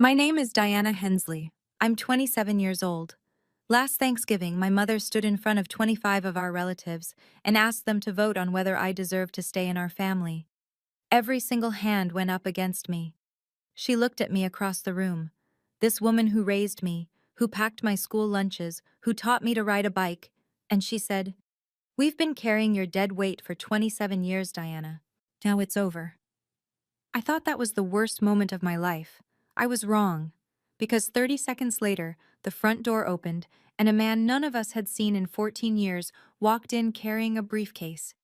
My name is Diana Hensley. I'm 27 years old. Last Thanksgiving, my mother stood in front of 25 of our relatives and asked them to vote on whether I deserved to stay in our family. Every single hand went up against me. She looked at me across the room. This woman who raised me, who packed my school lunches, who taught me to ride a bike, and she said, "We've been carrying your dead weight for 27 years, Diana. Now it's over." I thought that was the worst moment of my life. I was wrong. Because 30 seconds later, the front door opened, and a man none of us had seen in 14 years walked in carrying a briefcase.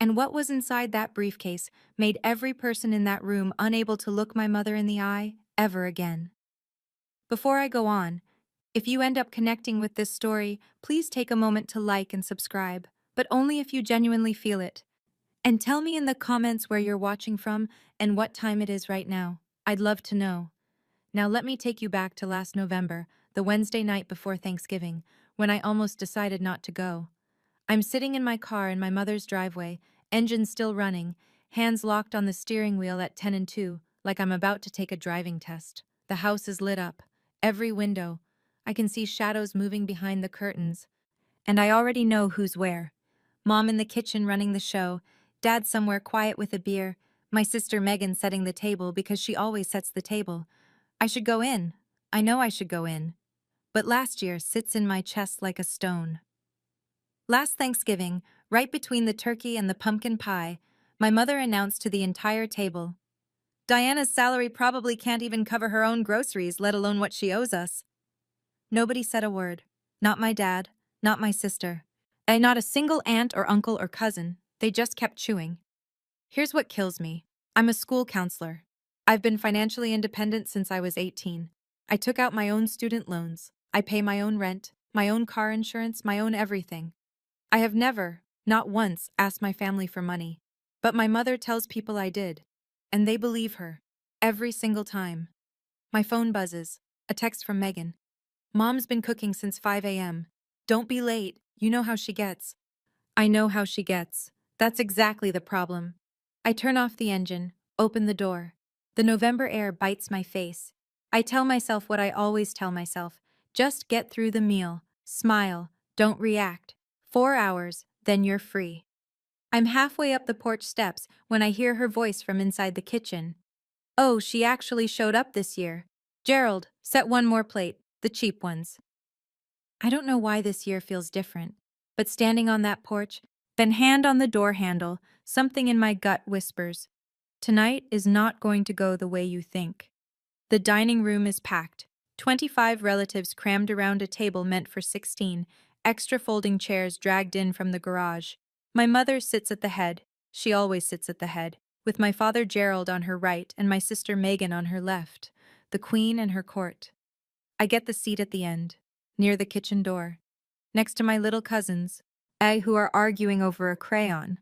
And what was inside that briefcase made every person in that room unable to look my mother in the eye ever again. Before I go on, if you end up connecting with this story, please take a moment to like and subscribe, but only if you genuinely feel it. And tell me in the comments where you're watching from and what time it is right now. I'd love to know. Now let me take you back to last November, the Wednesday night before Thanksgiving, when I almost decided not to go. I'm sitting in my car in my mother's driveway, engine still running, hands locked on the steering wheel at 10 and 2, like I'm about to take a driving test. The house is lit up. Every window. I can see shadows moving behind the curtains. And I already know who's where. Mom in the kitchen running the show, Dad somewhere quiet with a beer, my sister Megan setting the table because she always sets the table. I should go in. I know I should go in. But last year sits in my chest like a stone. Last Thanksgiving, right between the turkey and the pumpkin pie, my mother announced to the entire table, "Diana's salary probably can't even cover her own groceries, let alone what she owes us." Nobody said a word. Not my dad, not my sister, and not a single aunt or uncle or cousin. They just kept chewing. Here's what kills me. I'm a school counselor. I've been financially independent since I was 18. I took out my own student loans. I pay my own rent, my own car insurance, my own everything. I have never, not once, asked my family for money. But my mother tells people I did. And they believe her. Every single time. My phone buzzes. A text from Megan. "Mom's been cooking since 5 a.m. Don't be late. You know how she gets." I know how she gets. That's exactly the problem. I turn off the engine, open the door. The November air bites my face. I tell myself what I always tell myself. Just get through the meal. Smile. Don't react. 4 hours, then you're free. I'm halfway up the porch steps when I hear her voice from inside the kitchen. "Oh, she actually showed up this year. Gerald, set one more plate, the cheap ones." I don't know why this year feels different, but standing on that porch, then hand on the door handle, something in my gut whispers, "Tonight is not going to go the way you think." The dining room is packed. 25 relatives crammed around a table meant for 16, extra folding chairs dragged in from the garage. My mother sits at the head. She always sits at the head, with my father Gerald on her right and my sister Megan on her left, the queen and her court. I get the seat at the end, near the kitchen door, next to my little cousins, who are arguing over a crayon.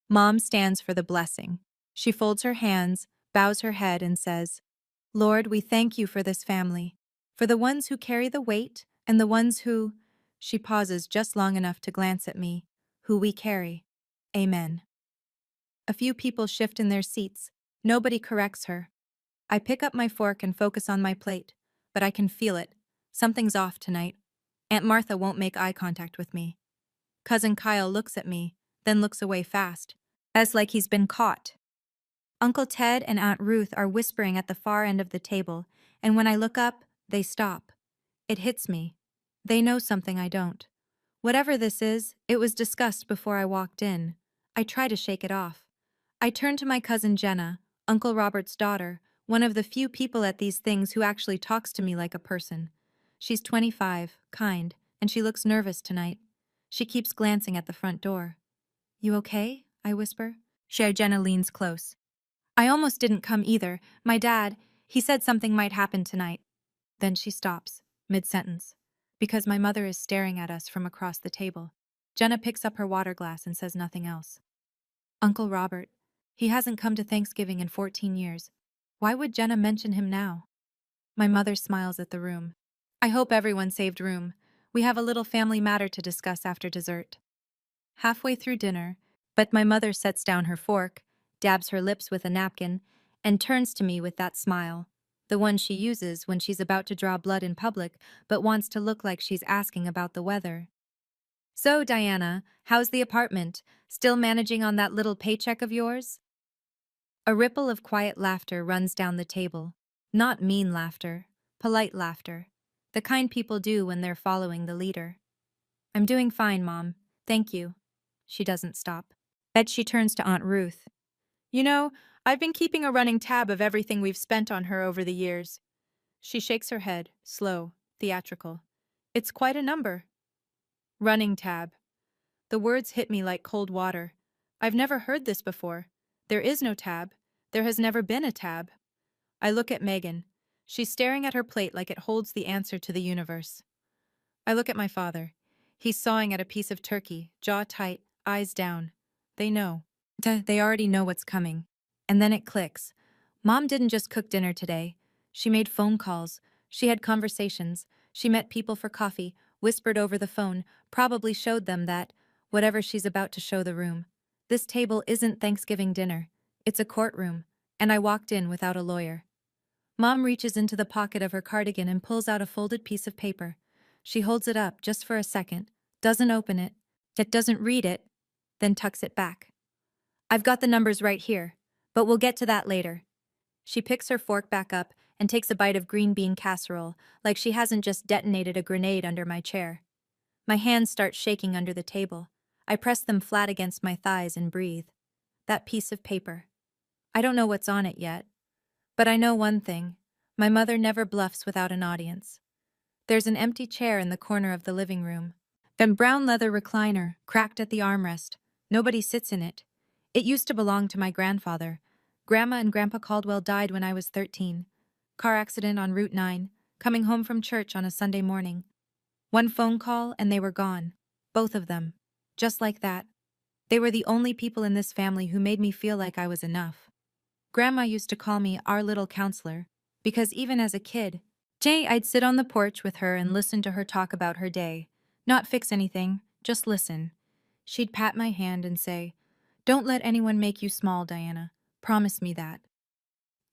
Mom stands for the blessing. She folds her hands, bows her head, and says, "Lord, we thank you for this family, for the ones who carry the weight and the ones who," she pauses just long enough to glance at me, "who we carry. Amen." A few people shift in their seats. Nobody corrects her. I pick up my fork and focus on my plate, but I can feel it. Something's off tonight. Aunt Martha won't make eye contact with me. Cousin Kyle looks at me, then looks away fast, as like he's been caught. Uncle Ted and Aunt Ruth are whispering at the far end of the table, and when I look up, they stop. It hits me. They know something I don't. Whatever this is, it was discussed before I walked in. I try to shake it off. I turn to my cousin Jenna, Uncle Robert's daughter, one of the few people at these things who actually talks to me like a person. She's 25, kind, and she looks nervous tonight. She keeps glancing at the front door. "You okay?" I whisper. Jenna leans close. "I almost didn't come either. My dad, he said something might happen tonight." Then she stops, mid-sentence, because my mother is staring at us from across the table. Jenna picks up her water glass and says nothing else. "Uncle Robert. He hasn't come to Thanksgiving in 14 years. Why would Jenna mention him now?" My mother smiles at the room. "I hope everyone saved room. We have a little family matter to discuss after dessert." Halfway through dinner, but my mother sets down her fork, dabs her lips with a napkin, and turns to me with that smile. The one she uses when she's about to draw blood in public but wants to look like she's asking about the weather. So, Diana, how's the apartment? Still managing on that little paycheck of yours? A ripple of quiet laughter runs down the table. Not mean laughter, polite laughter. The kind people do when they're following the leader. I'm doing fine, Mom. Thank you. She doesn't stop. Then she turns to Aunt Ruth. You know, I've been keeping a running tab of everything we've spent on her over the years. She shakes her head, slow, theatrical. It's quite a number. Running tab. The words hit me like cold water. I've never heard this before. There is no tab. There has never been a tab. I look at Megan. She's staring at her plate like it holds the answer to the universe. I look at my father. He's sawing at a piece of turkey, jaw tight, eyes down. They know. They already know what's coming. And then it clicks. Mom didn't just cook dinner today. She made phone calls. She had conversations. She met people for coffee, whispered over the phone, probably showed them that, whatever she's about to show the room. This table isn't Thanksgiving dinner. It's a courtroom. And I walked in without a lawyer. Mom reaches into the pocket of her cardigan and pulls out a folded piece of paper. She holds it up just for a second, doesn't open it, yet doesn't read it, then tucks it back. I've got the numbers right here, but we'll get to that later. She picks her fork back up and takes a bite of green bean casserole, like she hasn't just detonated a grenade under my chair. My hands start shaking under the table. I press them flat against my thighs and breathe. That piece of paper. I don't know what's on it yet. But I know one thing. My mother never bluffs without an audience. There's an empty chair in the corner of the living room. A brown leather recliner, cracked at the armrest. Nobody sits in it. It used to belong to my grandfather. Grandma and Grandpa Caldwell died when I was 13. Car accident on Route 9, coming home from church on a Sunday morning. One phone call and they were gone. Both of them. Just like that. They were the only people in this family who made me feel like I was enough. Grandma used to call me our little counselor, because even as a kid, I'd sit on the porch with her and listen to her talk about her day. Not fix anything, just listen. She'd pat my hand and say, "Don't let anyone make you small, Diana. Promise me that."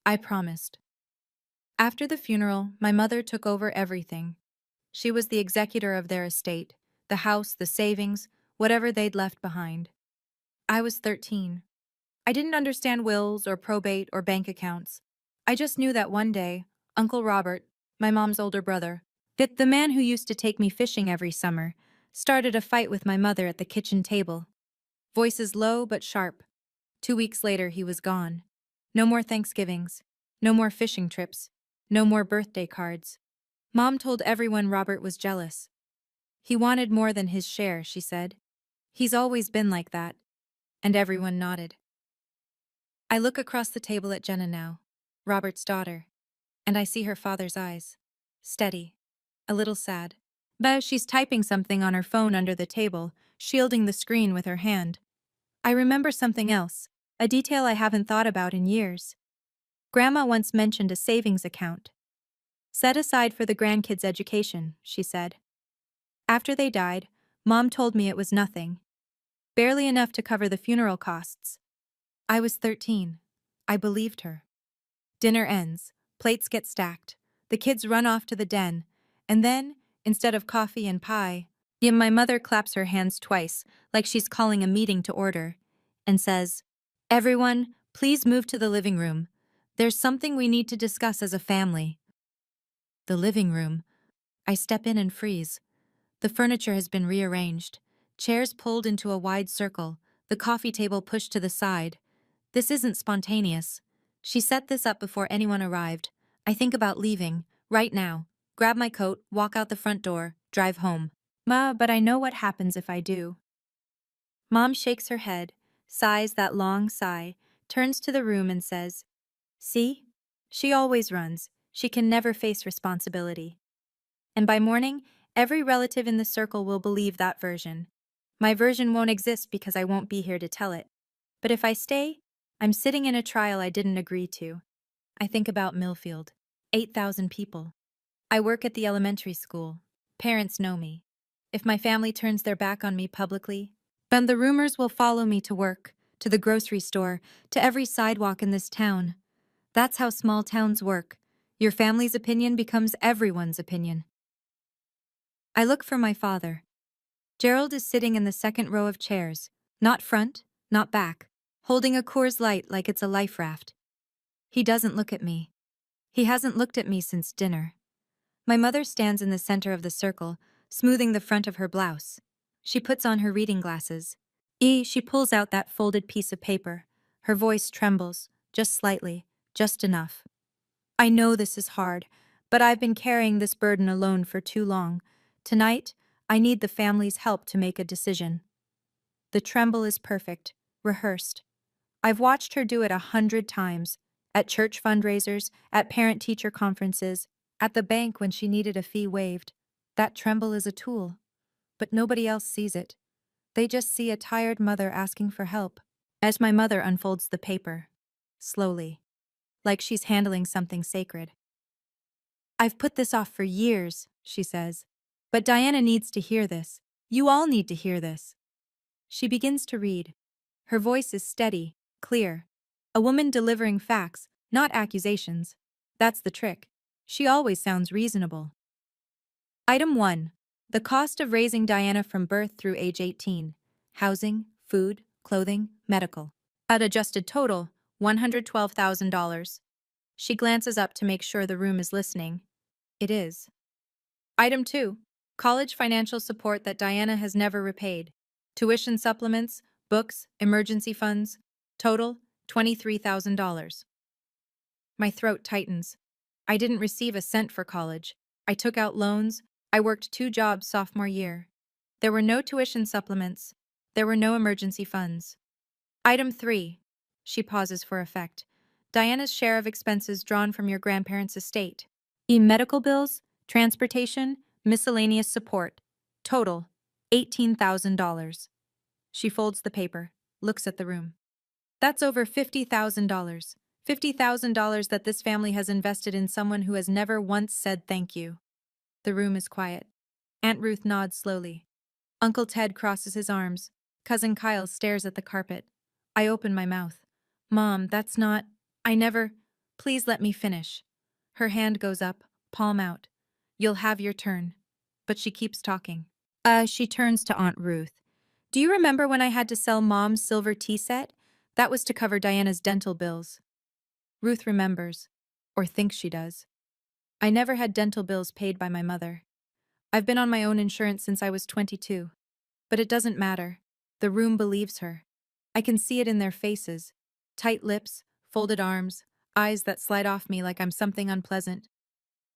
I promised. After the funeral, my mother took over everything. She was the executor of their estate, the house, the savings, whatever they'd left behind. I was 13. I didn't understand wills or probate or bank accounts. I just knew that one day, Uncle Robert, my mom's older brother, the man who used to take me fishing every summer, started a fight with my mother at the kitchen table. Voices low but sharp. 2 weeks later, he was gone. No more Thanksgivings. No more fishing trips. No more birthday cards. Mom told everyone Robert was jealous. He wanted more than his share, she said. He's always been like that. And everyone nodded. I look across the table at Jenna now, Robert's daughter, and I see her father's eyes. Steady. A little sad. But she's typing something on her phone under the table, shielding the screen with her hand. I remember something else, a detail I haven't thought about in years. Grandma once mentioned a savings account. Set aside for the grandkids' education, she said. After they died, Mom told me it was nothing. Barely enough to cover the funeral costs. I was 13. I believed her. Dinner ends, plates get stacked, the kids run off to the den, and then, instead of coffee and pie, my mother claps her hands twice, like she's calling a meeting to order, and says, "Everyone, please move to the living room. There's something we need to discuss as a family." The living room. I step in and freeze. The furniture has been rearranged, chairs pulled into a wide circle, the coffee table pushed to the side. This isn't spontaneous. She set this up before anyone arrived. I think about leaving, right now, grab my coat, walk out the front door, drive home. But I know what happens if I do. Mom shakes her head, sighs that long sigh, turns to the room and says, "See? She always runs. She can never face responsibility." And by morning, every relative in the circle will believe that version. My version won't exist because I won't be here to tell it. But if I stay, I'm sitting in a trial I didn't agree to. I think about Millfield. 8,000 people. I work at the elementary school. Parents know me. If my family turns their back on me publicly, then the rumors will follow me to work, to the grocery store, to every sidewalk in this town. That's how small towns work. Your family's opinion becomes everyone's opinion. I look for my father. Gerald is sitting in the second row of chairs, not front, not back, holding a Coors Light like it's a life raft. He doesn't look at me. He hasn't looked at me since dinner. My mother stands in the center of the circle, smoothing the front of her blouse. She puts on her reading glasses. She pulls out that folded piece of paper. Her voice trembles, just slightly, just enough. I know this is hard, but I've been carrying this burden alone for too long. Tonight, I need the family's help to make a decision. The tremble is perfect, rehearsed. I've watched her do it 100 times, at church fundraisers, at parent-teacher conferences, at the bank when she needed a fee waived. That tremble is a tool, but nobody else sees it. They just see a tired mother asking for help. As my mother unfolds the paper, slowly, like she's handling something sacred. I've put this off for years, she says. But Diana needs to hear this. You all need to hear this. She begins to read. Her voice is steady, clear. A woman delivering facts, not accusations. That's the trick. She always sounds reasonable. Item 1. The cost of raising Diana from birth through age 18. Housing, food, clothing, medical. At adjusted total, $112,000. She glances up to make sure the room is listening. It is. Item 2. College financial support that Diana has never repaid. Tuition supplements, books, emergency funds. Total, $23,000. My throat tightens. I didn't receive a cent for college. I took out loans. I worked 2 jobs sophomore year. There were no tuition supplements. There were no emergency funds. Item 3. She pauses for effect. Diana's share of expenses drawn from your grandparents' estate. Medical bills, transportation, miscellaneous support. Total, $18,000. She folds the paper, looks at the room. That's over $50,000. $50,000 that this family has invested in someone who has never once said thank you. The room is quiet. Aunt Ruth nods slowly. Uncle Ted crosses his arms. Cousin Kyle stares at the carpet. I open my mouth. Mom, that's not... I never... Please let me finish. Her hand goes up, palm out. You'll have your turn. But she keeps talking. She turns to Aunt Ruth. Do you remember when I had to sell Mom's silver tea set? That was to cover Diana's dental bills. Ruth remembers, or thinks she does. I never had dental bills paid by my mother. I've been on my own insurance since I was 22. But it doesn't matter. The room believes her. I can see it in their faces. Tight lips, folded arms, eyes that slide off me like I'm something unpleasant.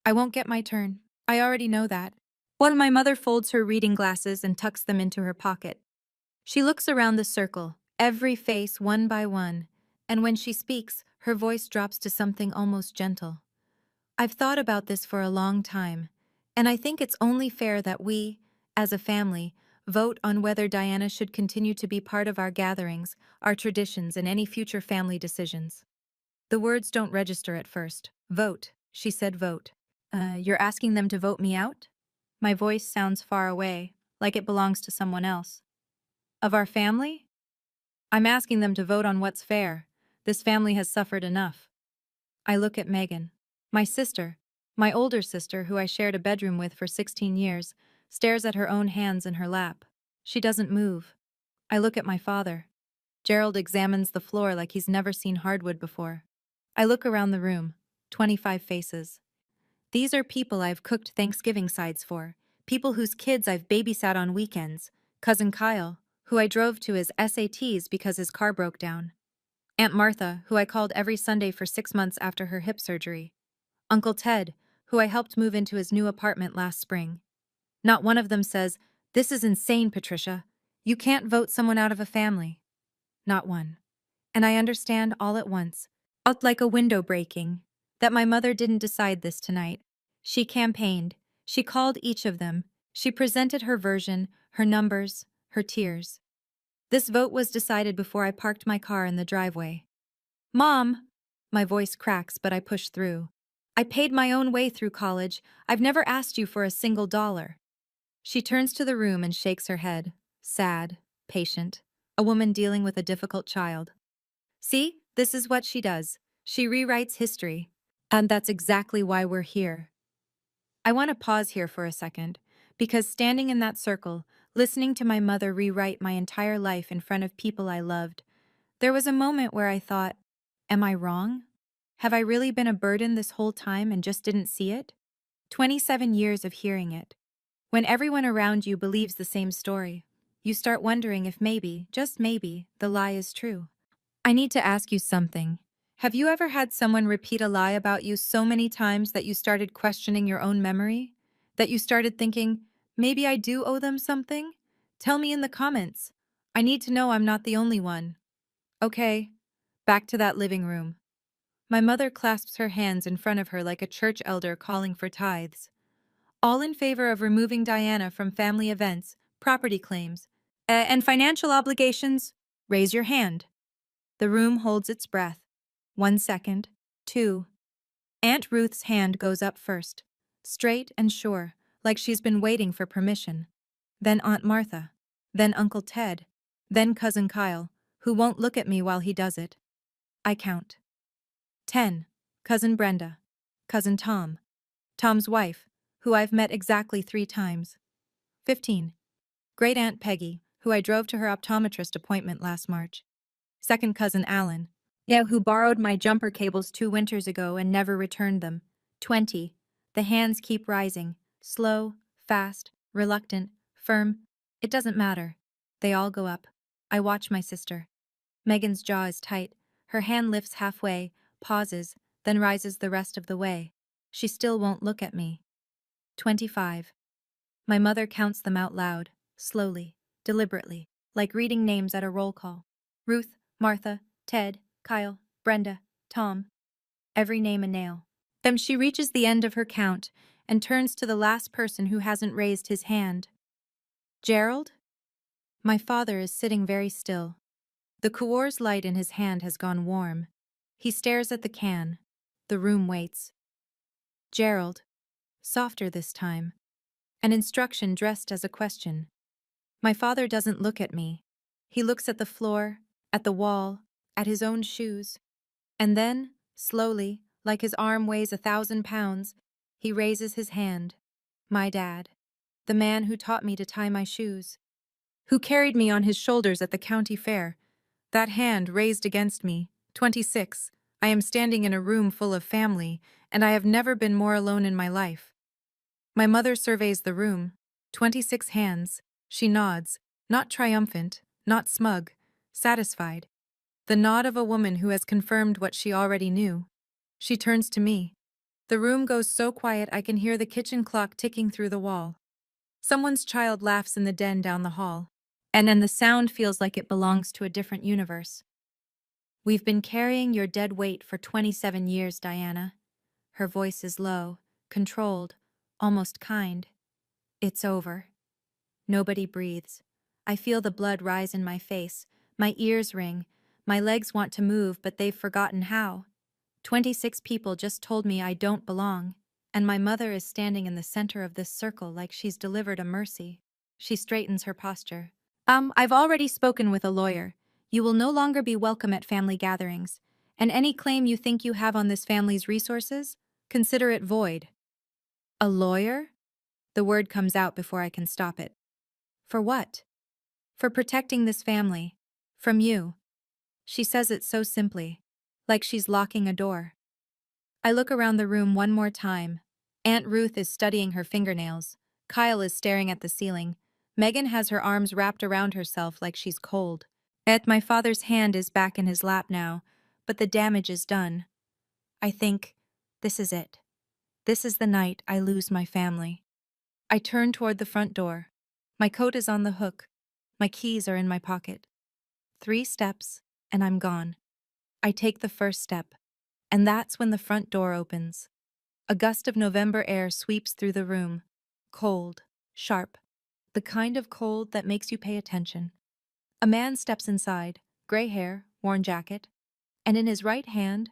I won't get my turn. I already know that. When my mother folds her reading glasses and tucks them into her pocket. She looks around the circle, every face one by one, and when she speaks, her voice drops to something almost gentle. I've thought about this for a long time, and I think it's only fair that we, as a family, vote on whether Diana should continue to be part of our gatherings, our traditions, and any future family decisions. The words don't register at first. Vote, she said vote. You're asking them to vote me out? My voice sounds far away, like it belongs to someone else. Of our family? I'm asking them to vote on what's fair. This family has suffered enough. I look at Megan. My sister, my older sister, who I shared a bedroom with for 16 years, stares at her own hands in her lap. She doesn't move. I look at my father. Gerald examines the floor like he's never seen hardwood before. I look around the room. 25 faces. These are people I've cooked Thanksgiving sides for, people whose kids I've babysat on weekends. Cousin Kyle, who I drove to his SATs because his car broke down. Aunt Martha, who I called every Sunday for 6 months after her hip surgery. Uncle Ted, who I helped move into his new apartment last spring. Not one of them says, "This is insane, Patricia. You can't vote someone out of a family." Not one. And I understand all at once, felt like a window breaking, that my mother didn't decide this tonight. She campaigned. She called each of them. She presented her version, her numbers, her tears. This vote was decided before I parked my car in the driveway. Mom! My voice cracks, but I push through. I paid my own way through college. I've never asked you for a single dollar. She turns to the room and shakes her head. Sad, patient. A woman dealing with a difficult child. See, this is what she does. She rewrites history. And that's exactly why we're here. I want to pause here for a second, because standing in that circle, listening to my mother rewrite my entire life in front of people I loved, there was a moment where I thought, am I wrong? Have I really been a burden this whole time and just didn't see it? 27 years of hearing it. When everyone around you believes the same story, you start wondering if maybe, just maybe, the lie is true. I need to ask you something. Have you ever had someone repeat a lie about you so many times that you started questioning your own memory? That you started thinking, maybe I do owe them something? Tell me in the comments. I need to know I'm not the only one. Okay, back to that living room. My mother clasps her hands in front of her like a church elder calling for tithes. All in favor of removing Diana from family events, property claims, and financial obligations? Raise your hand. The room holds its breath. 1 second. 2. Aunt Ruth's hand goes up first, straight and sure, like she's been waiting for permission. Then Aunt Martha. Then Uncle Ted. Then Cousin Kyle, who won't look at me while he does it. I count. 10. Cousin Brenda. Cousin Tom. Tom's wife, who I've met exactly 3 times. 15. Great Aunt Peggy, who I drove to her optometrist appointment last March. Second cousin Alan. Yeah, who borrowed my jumper cables 2 winters ago and never returned them. 20. The hands keep rising. Slow, fast, reluctant, firm. It doesn't matter. They all go up. I watch my sister. Megan's jaw is tight. Her hand lifts halfway, pauses, then rises the rest of the way. She still won't look at me. 25. My mother counts them out loud, slowly, deliberately, like reading names at a roll call. Ruth, Martha, Ted, Kyle, Brenda, Tom. Every name a nail. Then she reaches the end of her count and turns to the last person who hasn't raised his hand. Gerald? My father is sitting very still. The Coors light in his hand has gone warm. He stares at the can. The room waits. Gerald. Softer this time. An instruction dressed as a question. My father doesn't look at me. He looks at the floor, at the wall, at his own shoes. And then, slowly, like his arm weighs 1,000 pounds, he raises his hand. My dad. The man who taught me to tie my shoes. Who carried me on his shoulders at the county fair. That hand raised against me. 26. I am standing in a room full of family, and I have never been more alone in my life. My mother surveys the room. 26 hands. She nods, not triumphant, not smug, satisfied. The nod of a woman who has confirmed what she already knew. She turns to me. The room goes so quiet I can hear the kitchen clock ticking through the wall. Someone's child laughs in the den down the hall. And then the sound feels like it belongs to a different universe. We've been carrying your dead weight for 27 years, Diana. Her voice is low, controlled, almost kind. It's over. Nobody breathes. I feel the blood rise in my face. My ears ring. My legs want to move, but they've forgotten how. 26 people just told me I don't belong, and my mother is standing in the center of this circle like she's delivered a mercy. She straightens her posture. I've already spoken with a lawyer. You will no longer be welcome at family gatherings, and any claim you think you have on this family's resources, consider it void. A lawyer? The word comes out before I can stop it. For what? For protecting this family. From you. She says it so simply, like she's locking a door. I look around the room one more time. Aunt Ruth is studying her fingernails. Kyle is staring at the ceiling. Megan has her arms wrapped around herself like she's cold. My father's hand is back in his lap now, but the damage is done. I think, this is it. This is the night I lose my family. I turn toward the front door. My coat is on the hook. My keys are in my pocket. 3 steps, and I'm gone. I take the first step, and that's when the front door opens. A gust of November air sweeps through the room. Cold, sharp, the kind of cold that makes you pay attention. A man steps inside, gray hair, worn jacket, and in his right hand,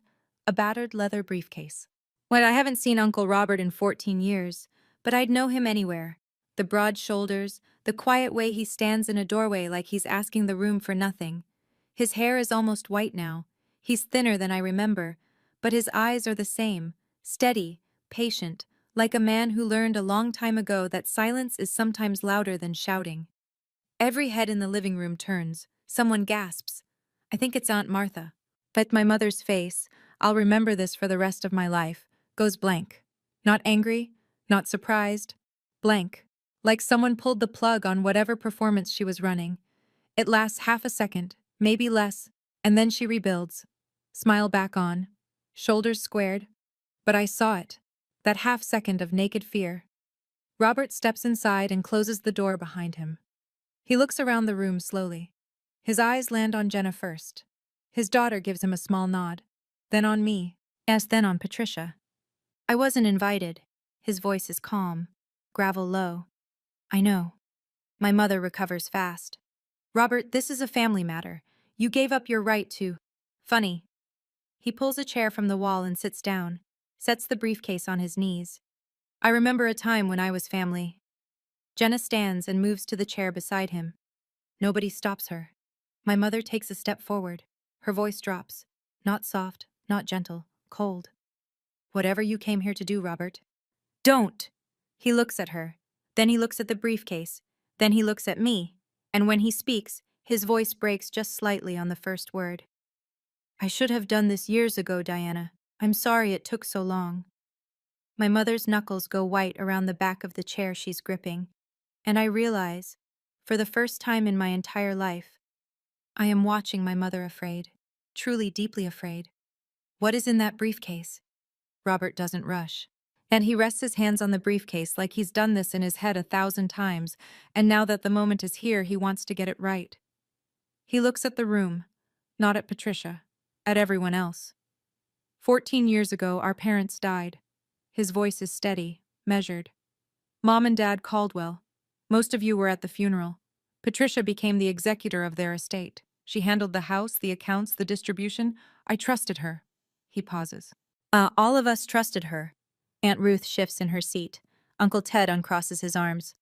a battered leather briefcase. Well, I haven't seen Uncle Robert in 14 years, but I'd know him anywhere. The broad shoulders, the quiet way he stands in a doorway like he's asking the room for nothing. His hair is almost white now. He's thinner than I remember, but his eyes are the same, Steady, patient, like a man who learned a long time ago that silence is sometimes louder than shouting. Every head in the living room turns. Someone gasps. I think it's Aunt Martha. But my mother's face, I'll remember this for the rest of my life, goes blank. Not angry, not surprised. Blank. Like someone pulled the plug on whatever performance she was running. It lasts half a second, maybe less, and then she rebuilds. Smile back on. Shoulders squared. But I saw it. That half second of naked fear. Robert steps inside and closes the door behind him. He looks around the room slowly. His eyes land on Jenna first. His daughter gives him a small nod. Then on me. Yes, then on Patricia. I wasn't invited. His voice is calm. Gravel low. I know. My mother recovers fast. Robert, this is a family matter. You gave up your right to... Funny. He pulls a chair from the wall and sits down, sets the briefcase on his knees. I remember a time when I was family. Jenna stands and moves to the chair beside him. Nobody stops her. My mother takes a step forward. Her voice drops. Not soft, not gentle, cold. Whatever you came here to do, Robert. Don't! He looks at her. Then he looks at the briefcase. Then he looks at me. And when he speaks, his voice breaks just slightly on the first word. I should have done this years ago, Diana. I'm sorry it took so long. My mother's knuckles go white around the back of the chair she's gripping. And I realize, for the first time in my entire life, I am watching my mother afraid. Truly deeply afraid. What is in that briefcase? Robert doesn't rush. And he rests his hands on the briefcase like he's done this in his head 1,000 times, and now that the moment is here, he wants to get it right. He looks at the room, not at Patricia, at everyone else. 14 years ago, our parents died. His voice is steady, measured. Mom and Dad Caldwell. Most of you were at the funeral. Patricia became the executor of their estate. She handled the house, the accounts, the distribution. I trusted her. He pauses. All of us trusted her. Aunt Ruth shifts in her seat. Uncle Ted uncrosses his arms.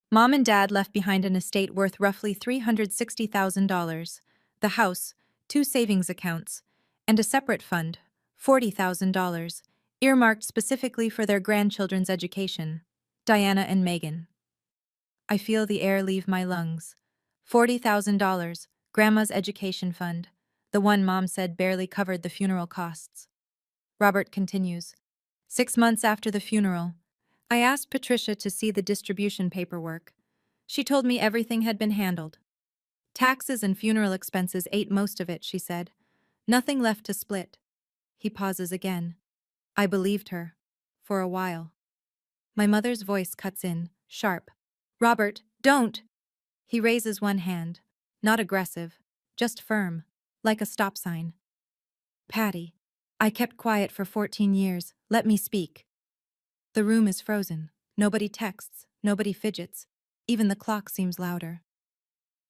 Mom and Dad left behind an estate worth roughly $360,000. The house, 2 savings accounts, and a separate fund, $40,000, earmarked specifically for their grandchildren's education. Diana and Megan. I feel the air leave my lungs. $40,000, Grandma's education fund, the one Mom said barely covered the funeral costs. Robert continues. 6 months after the funeral, I asked Patricia to see the distribution paperwork. She told me everything had been handled. Taxes and funeral expenses ate most of it, she said. Nothing left to split. He pauses again. I believed her. For a while. My mother's voice cuts in, sharp. Robert, don't! He raises one hand. Not aggressive, just firm, like a stop sign. Patty, I kept quiet for 14 years. Let me speak. The room is frozen. Nobody texts, nobody fidgets. Even the clock seems louder.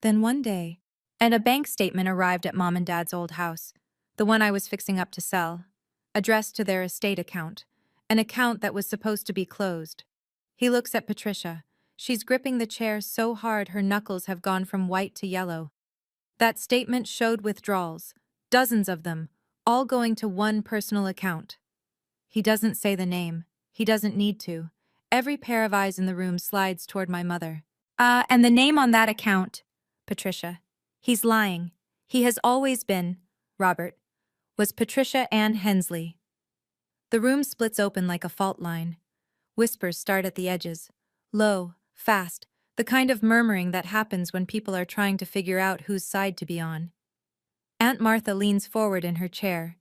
Then one day, and a bank statement arrived at Mom and Dad's old house, the one I was fixing up to sell, addressed to their estate account, an account that was supposed to be closed. He looks at Patricia. She's gripping the chair so hard her knuckles have gone from white to yellow. That statement showed withdrawals, dozens of them, all going to one personal account. He doesn't say the name. He doesn't need to. Every pair of eyes in the room slides toward my mother. And the name on that account, Patricia. He's lying. He has always been, Robert, was Patricia Ann Hensley. The room splits open like a fault line. Whispers start at the edges. Low, fast, the kind of murmuring that happens when people are trying to figure out whose side to be on. Aunt Martha leans forward in her chair.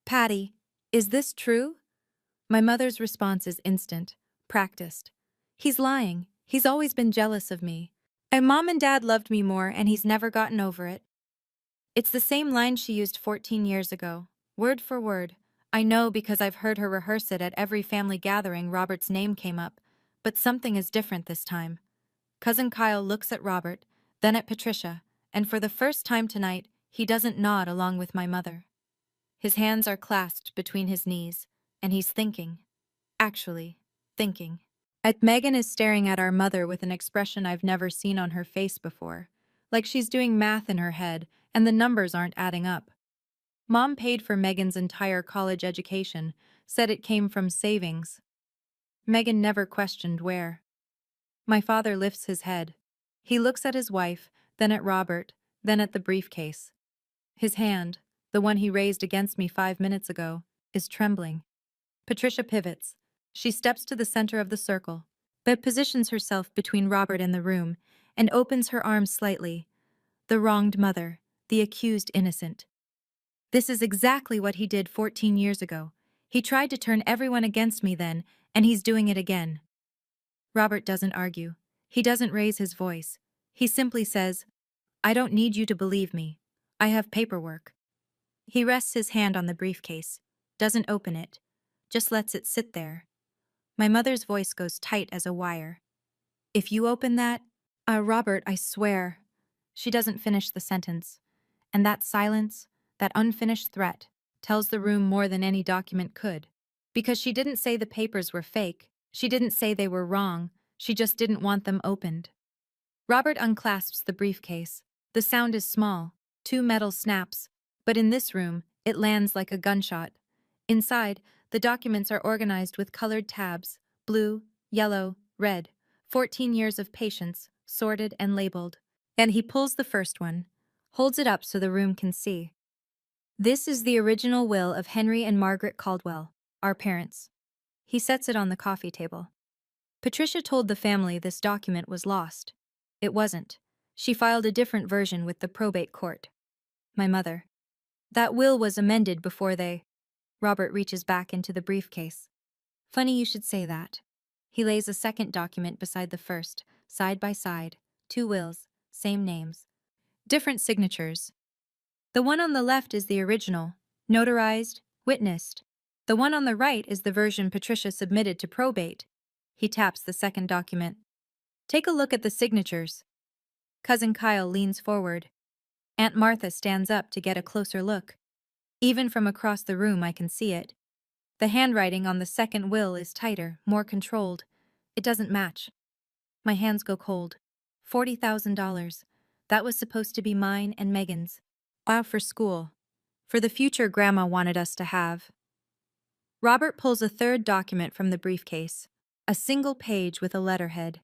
Patty, is this true? My mother's response is instant, practiced. He's lying. He's always been jealous of me. And Mom and Dad loved me more, and he's never gotten over it. It's the same line she used 14 years ago, word for word. I know because I've heard her rehearse it at every family gathering Robert's name came up, but something is different this time. Cousin Kyle looks at Robert, then at Patricia, and for the first time tonight, he doesn't nod along with my mother. His hands are clasped between his knees, and he's thinking. Actually, thinking. Megan is staring at our mother with an expression I've never seen on her face before, like she's doing math in her head and the numbers aren't adding up. Mom paid for Megan's entire college education, said it came from savings. Megan never questioned where. My father lifts his head. He looks at his wife, then at Robert, then at the briefcase. His hand, the one he raised against me 5 minutes ago, is trembling. Patricia pivots. She steps to the center of the circle, but positions herself between Robert and the room, and opens her arms slightly. The wronged mother, the accused innocent. This is exactly what he did 14 years ago. He tried to turn everyone against me then, and he's doing it again. Robert doesn't argue. He doesn't raise his voice. He simply says, "I don't need you to believe me. I have paperwork." He rests his hand on the briefcase, doesn't open it, just lets it sit there. My mother's voice goes tight as a wire. "If you open that, Robert, I swear." She doesn't finish the sentence. And that silence, that unfinished threat, tells the room more than any document could. Because she didn't say the papers were fake, she didn't say they were wrong, she just didn't want them opened. Robert unclasps the briefcase. The sound is small, 2 metal snaps, but in this room, it lands like a gunshot. Inside, the documents are organized with colored tabs, blue, yellow, red, 14 years of patience, sorted and labeled. And he pulls the first one, holds it up so the room can see. This is the original will of Henry and Margaret Caldwell, our parents. He sets it on the coffee table. Patricia told the family this document was lost. It wasn't. She filed a different version with the probate court. My mother. That will was amended before they... Robert reaches back into the briefcase. Funny you should say that. He lays a second document beside the first, side by side. 2 wills, same names. Different signatures. The one on the left is the original, notarized, witnessed. The one on the right is the version Patricia submitted to probate. He taps the second document. Take a look at the signatures. Cousin Kyle leans forward. Aunt Martha stands up to get a closer look. Even from across the room I can see it. The handwriting on the second will is tighter, more controlled. It doesn't match. My hands go cold. $40,000. That was supposed to be mine and Megan's. Wow, for school. For the future Grandma wanted us to have. Robert pulls a third document from the briefcase. A single page with a letterhead.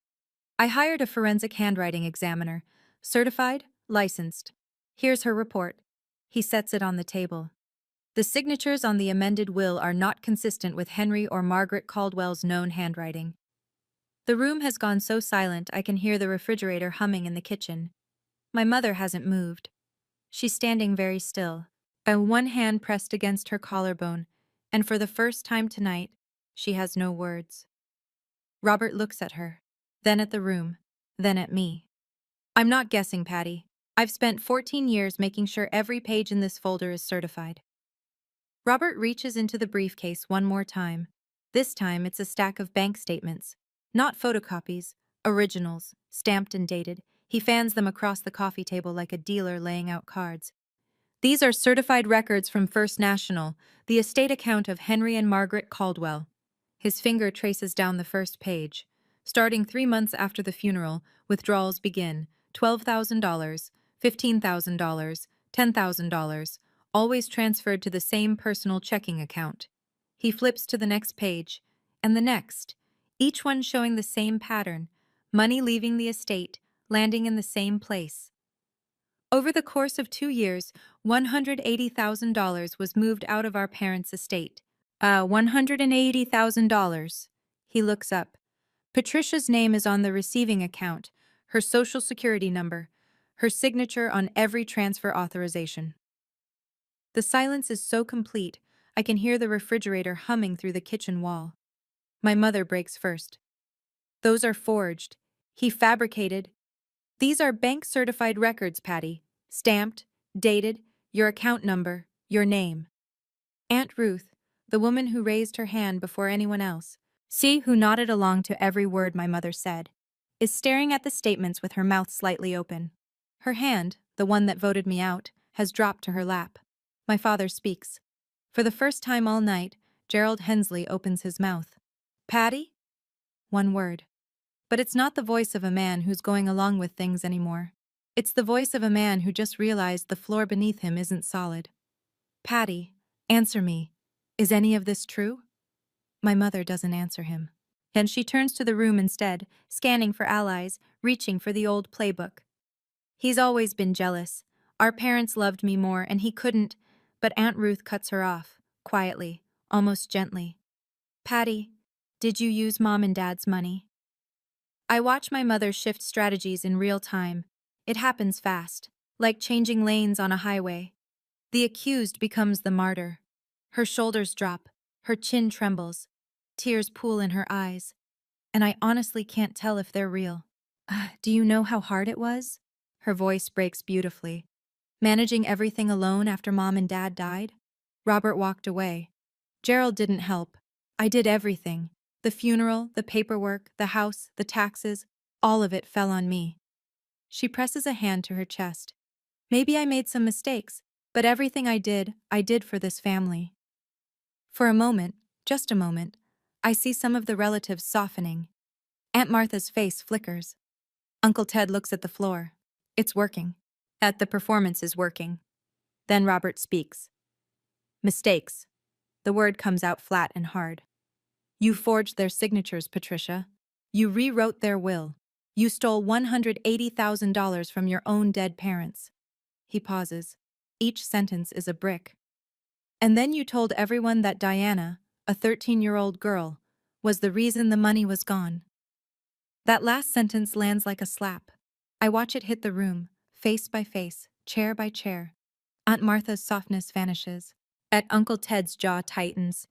I hired a forensic handwriting examiner. Certified, licensed. Here's her report. He sets it on the table. The signatures on the amended will are not consistent with Henry or Margaret Caldwell's known handwriting. The room has gone so silent I can hear the refrigerator humming in the kitchen. My mother hasn't moved. She's standing very still, one hand pressed against her collarbone, and for the first time tonight, she has no words. Robert looks at her, then at the room, then at me. I'm not guessing, Patty. I've spent 14 years making sure every page in this folder is certified. Robert reaches into the briefcase one more time. This time it's a stack of bank statements. Not photocopies, originals, stamped and dated. He fans them across the coffee table like a dealer laying out cards. These are certified records from First National, the estate account of Henry and Margaret Caldwell. His finger traces down the first page. Starting 3 months after the funeral, withdrawals begin. $12,000, $15,000, $10,000, always transferred to the same personal checking account. He flips to the next page, and the next, each one showing the same pattern, money leaving the estate, landing in the same place. Over the course of 2 years, $180,000 was moved out of our parents' estate. $180,000. He looks up. Patricia's name is on the receiving account, her social security number, her signature on every transfer authorization. The silence is so complete, I can hear the refrigerator humming through the kitchen wall. My mother breaks first. Those are forged. He fabricated. These are bank-certified records, Patty. Stamped, dated, your account number, your name. Aunt Ruth, the woman who raised her hand before anyone else, who nodded along to every word my mother said, is staring at the statements with her mouth slightly open. Her hand, the one that voted me out, has dropped to her lap. My father speaks. For the first time all night, Gerald Hensley opens his mouth. Patty? One word. But it's not the voice of a man who's going along with things anymore. It's the voice of a man who just realized the floor beneath him isn't solid. Patty, answer me. Is any of this true? My mother doesn't answer him. And she turns to the room instead, scanning for allies, reaching for the old playbook. He's always been jealous. Our parents loved me more and he couldn't, but Aunt Ruth cuts her off, quietly, almost gently. Patty, did you use Mom and Dad's money? I watch my mother shift strategies in real time. It happens fast, like changing lanes on a highway. The accused becomes the martyr. Her shoulders drop, her chin trembles, tears pool in her eyes, and I honestly can't tell if they're real. Do you know how hard it was? Her voice breaks beautifully. Managing everything alone after Mom and Dad died? Robert walked away. Gerald didn't help. I did everything. The funeral, the paperwork, the house, the taxes, all of it fell on me. She presses a hand to her chest. Maybe I made some mistakes, but everything I did for this family. For a moment, just a moment, I see some of the relatives softening. Aunt Martha's face flickers. Uncle Ted looks at the floor. It's working. The performance is working. Then Robert speaks. Mistakes. The word comes out flat and hard. You forged their signatures, Patricia. You rewrote their will. You stole $180,000 from your own dead parents. He pauses. Each sentence is a brick. And then you told everyone that Diana, a 13-year-old girl, was the reason the money was gone. That last sentence lands like a slap. I watch it hit the room, face by face, chair by chair. Aunt Martha's softness vanishes. Uncle Ted's jaw tightens.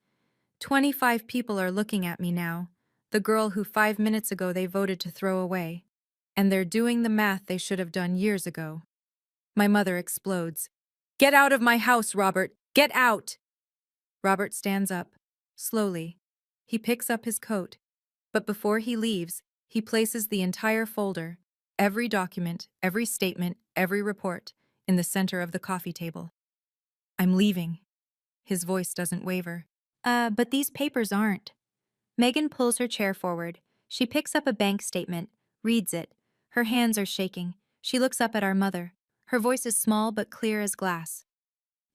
25 people are looking at me now. The girl who 5 minutes ago they voted to throw away. And they're doing the math they should have done years ago. My mother explodes. Get out of my house, Robert! Get out! Robert stands up, slowly. He picks up his coat. But before he leaves, he places the entire folder, every document, every statement, every report, in the center of the coffee table. I'm leaving. His voice doesn't waver. But these papers aren't. Megan pulls her chair forward. She picks up a bank statement, reads it. Her hands are shaking. She looks up at our mother. Her voice is small but clear as glass.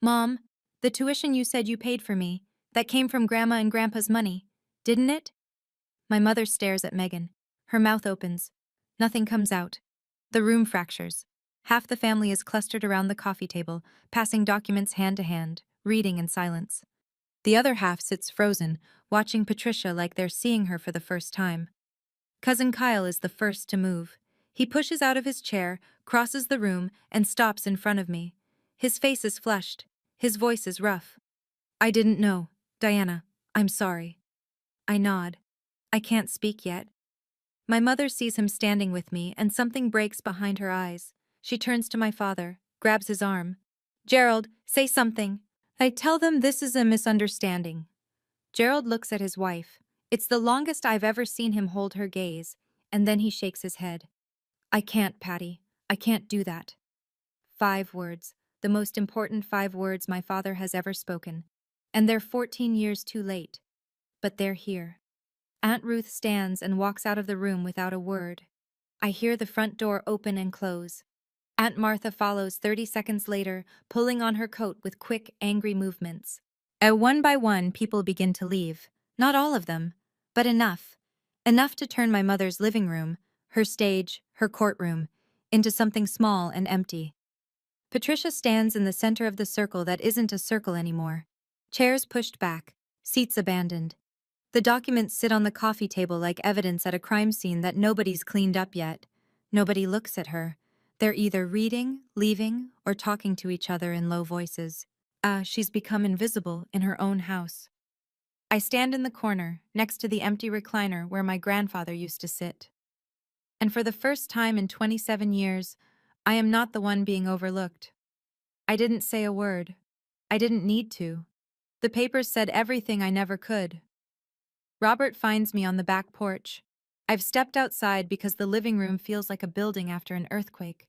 Mom, the tuition you said you paid for me, that came from Grandma and Grandpa's money, didn't it? My mother stares at Megan. Her mouth opens. Nothing comes out. The room fractures. Half the family is clustered around the coffee table, passing documents hand to hand, reading in silence. The other half sits frozen, watching Patricia like they're seeing her for the first time. Cousin Kyle is the first to move. He pushes out of his chair, crosses the room, and stops in front of me. His face is flushed. His voice is rough. I didn't know. Diana, I'm sorry. I nod. I can't speak yet. My mother sees him standing with me, and something breaks behind her eyes. She turns to my father, grabs his arm. Gerald, say something. I tell them this is a misunderstanding. Gerald looks at his wife. It's the longest I've ever seen him hold her gaze, and then he shakes his head. I can't, Patty. I can't do that. 5 words, the most important 5 words my father has ever spoken. And they're 14 years too late. But they're here. Aunt Ruth stands and walks out of the room without a word. I hear the front door open and close. Aunt Martha follows 30 seconds later, pulling on her coat with quick, angry movements. One by one, people begin to leave. Not all of them, but enough. Enough to turn my mother's living room, her stage, her courtroom, into something small and empty. Patricia stands in the center of the circle that isn't a circle anymore. Chairs pushed back, seats abandoned. The documents sit on the coffee table like evidence at a crime scene that nobody's cleaned up yet. Nobody looks at her. They're either reading, leaving, or talking to each other in low voices. She's become invisible in her own house. I stand in the corner, next to the empty recliner where my grandfather used to sit. And for the first time in 27 years, I am not the one being overlooked. I didn't say a word. I didn't need to. The papers said everything I never could. Robert finds me on the back porch. I've stepped outside because the living room feels like a building after an earthquake.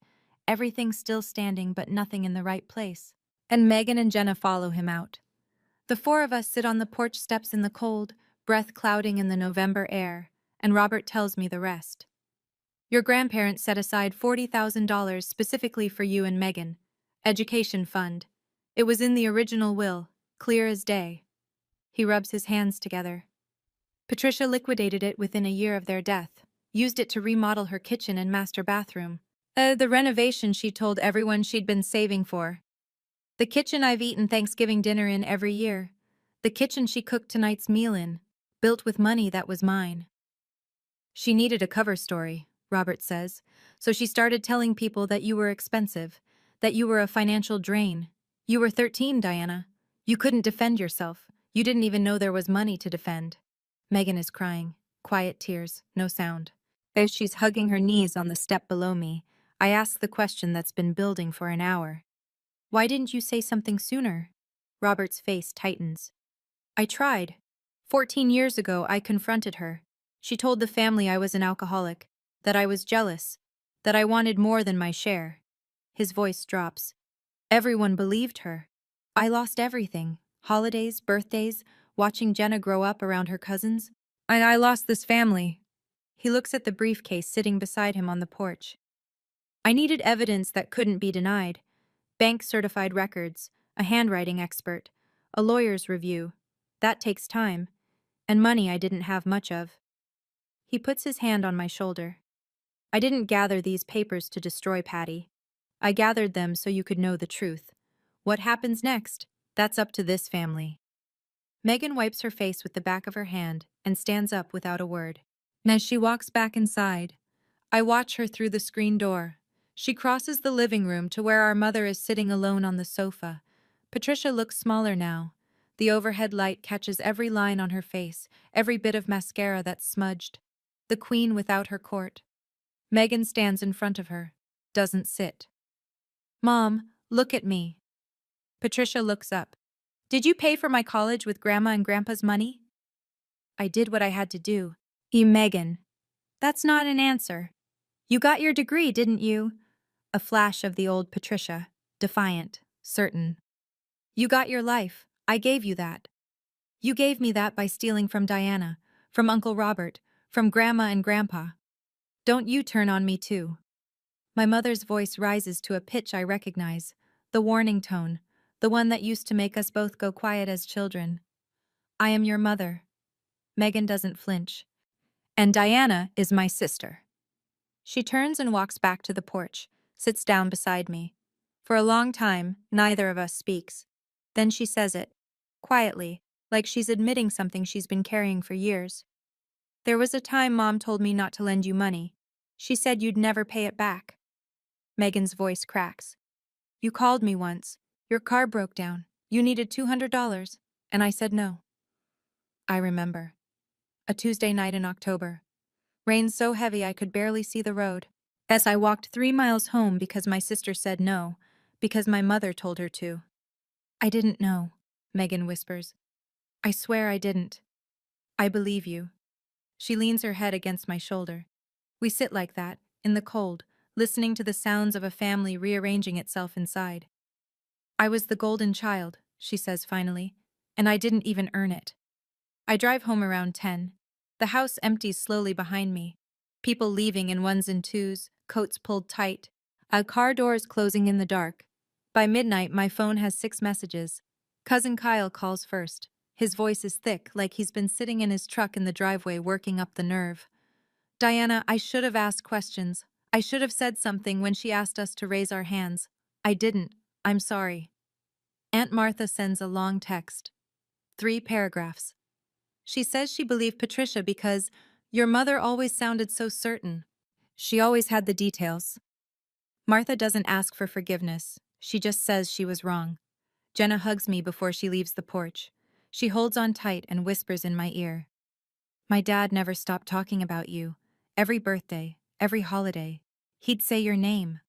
Everything's still standing but nothing in the right place. And Megan and Jenna follow him out. The 4 of us sit on the porch steps in the cold, breath clouding in the November air, and Robert tells me the rest. Your grandparents set aside $40,000 specifically for you and Megan. Education fund. It was in the original will, clear as day. He rubs his hands together. Patricia liquidated it within a year of their death, used it to remodel her kitchen and master bathroom. The renovation she told everyone she'd been saving for. The kitchen I've eaten Thanksgiving dinner in every year. The kitchen she cooked tonight's meal in, built with money that was mine. She needed a cover story, Robert says, so she started telling people that you were expensive, that you were a financial drain. You were 13, Diana. You couldn't defend yourself. You didn't even know there was money to defend. Megan is crying. Quiet tears, no sound. As she's hugging her knees on the step below me, I ask the question that's been building for an hour. Why didn't you say something sooner? Robert's face tightens. I tried. 14 years ago, I confronted her. She told the family I was an alcoholic, that I was jealous, that I wanted more than my share. His voice drops. Everyone believed her. I lost everything. Holidays, birthdays, watching Jenna grow up around her cousins. I lost this family. He looks at the briefcase sitting beside him on the porch. I needed evidence that couldn't be denied. Bank-certified records, a handwriting expert, a lawyer's review. That takes time. And money I didn't have much of. He puts his hand on my shoulder. I didn't gather these papers to destroy Patty. I gathered them so you could know the truth. What happens next? That's up to this family. Megan wipes her face with the back of her hand and stands up without a word. As she walks back inside, I watch her through the screen door. She crosses the living room to where our mother is sitting alone on the sofa. Patricia looks smaller now. The overhead light catches every line on her face, every bit of mascara that's smudged. The queen without her court. Megan stands in front of her, doesn't sit. Mom, look at me. Patricia looks up. Did you pay for my college with Grandma and Grandpa's money? I did what I had to do. Megan. That's not an answer. You got your degree, didn't you? A flash of the old Patricia, defiant, certain. You got your life. I gave you that. You gave me that by stealing from Diana, from Uncle Robert, from Grandma and Grandpa. Don't you turn on me too. My mother's voice rises to a pitch I recognize, the warning tone, the one that used to make us both go quiet as children. I am your mother. Megan doesn't flinch. And Diana is my sister. She turns and walks back to the porch, sits down beside me. For a long time, neither of us speaks. Then she says it, quietly, like she's admitting something she's been carrying for years. There was a time Mom told me not to lend you money. She said you'd never pay it back. Megan's voice cracks. You called me once. Your car broke down. You needed $200, and I said no. I remember. A Tuesday night in October. Rain so heavy I could barely see the road. As I walked 3 miles home because my sister said no, because my mother told her to. I didn't know, Megan whispers. I swear I didn't. I believe you. She leans her head against my shoulder. We sit like that, in the cold, listening to the sounds of a family rearranging itself inside. I was the golden child, she says finally, and I didn't even earn it. I drive home around 10. The house empties slowly behind me. People leaving in ones and twos, coats pulled tight. Car doors closing in the dark. By midnight, my phone has 6 messages. Cousin Kyle calls first. His voice is thick, like he's been sitting in his truck in the driveway working up the nerve. Diana, I should have asked questions. I should have said something when she asked us to raise our hands. I didn't. I'm sorry. Aunt Martha sends a long text. 3 paragraphs. She says she believed Patricia because your mother always sounded so certain. She always had the details. Martha doesn't ask for forgiveness. She just says she was wrong. Jenna hugs me before she leaves the porch. She holds on tight and whispers in my ear. My dad never stopped talking about you. Every birthday, every holiday, he'd say your name.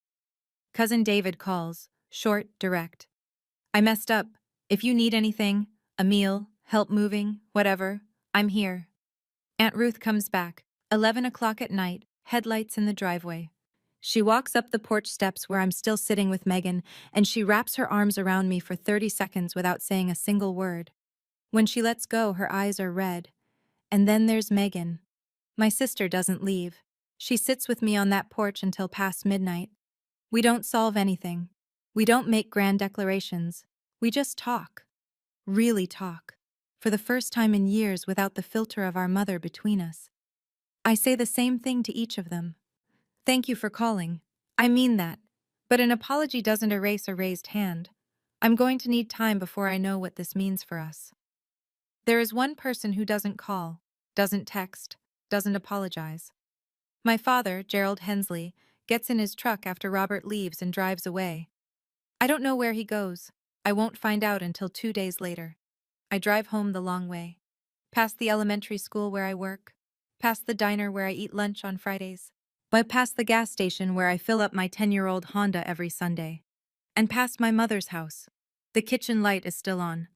Cousin David calls, short, direct. I messed up. If you need anything, a meal, help moving, whatever, I'm here. Aunt Ruth comes back, 11 o'clock at night, headlights in the driveway. She walks up the porch steps where I'm still sitting with Megan, and she wraps her arms around me for 30 seconds without saying a single word. When she lets go, her eyes are red. And then there's Megan. My sister doesn't leave. She sits with me on that porch until past midnight. We don't solve anything. We don't make grand declarations. We just talk. Really talk. for the first time in years without the filter of our mother between us. I say the same thing to each of them. Thank you for calling. I mean that. But an apology doesn't erase a raised hand. I'm going to need time before I know what this means for us. There is one person who doesn't call, doesn't text, doesn't apologize. My father, Gerald Hensley, gets in his truck after Robert leaves and drives away. I don't know where he goes. I won't find out until 2 days later. I drive home the long way. Past the elementary school where I work. Past the diner where I eat lunch on Fridays. But past the gas station where I fill up my 10-year-old Honda every Sunday. And past my mother's house. The kitchen light is still on.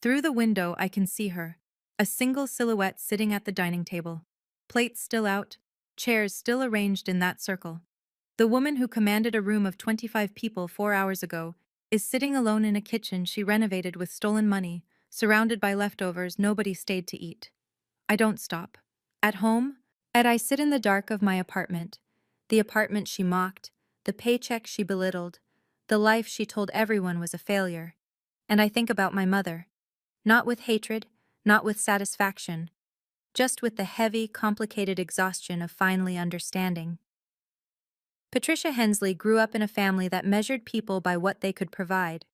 Through the window I can see her. A single silhouette sitting at the dining table. Plates still out. Chairs still arranged in that circle. The woman who commanded a room of 25 people 4 hours ago is sitting alone in a kitchen she renovated with stolen money, surrounded by leftovers nobody stayed to eat. I don't stop. At home, I sit in the dark of my apartment. The apartment she mocked, the paycheck she belittled, the life she told everyone was a failure. And I think about my mother. Not with hatred, not with satisfaction, just with the heavy, complicated exhaustion of finally understanding. Patricia Hensley grew up in a family that measured people by what they could provide.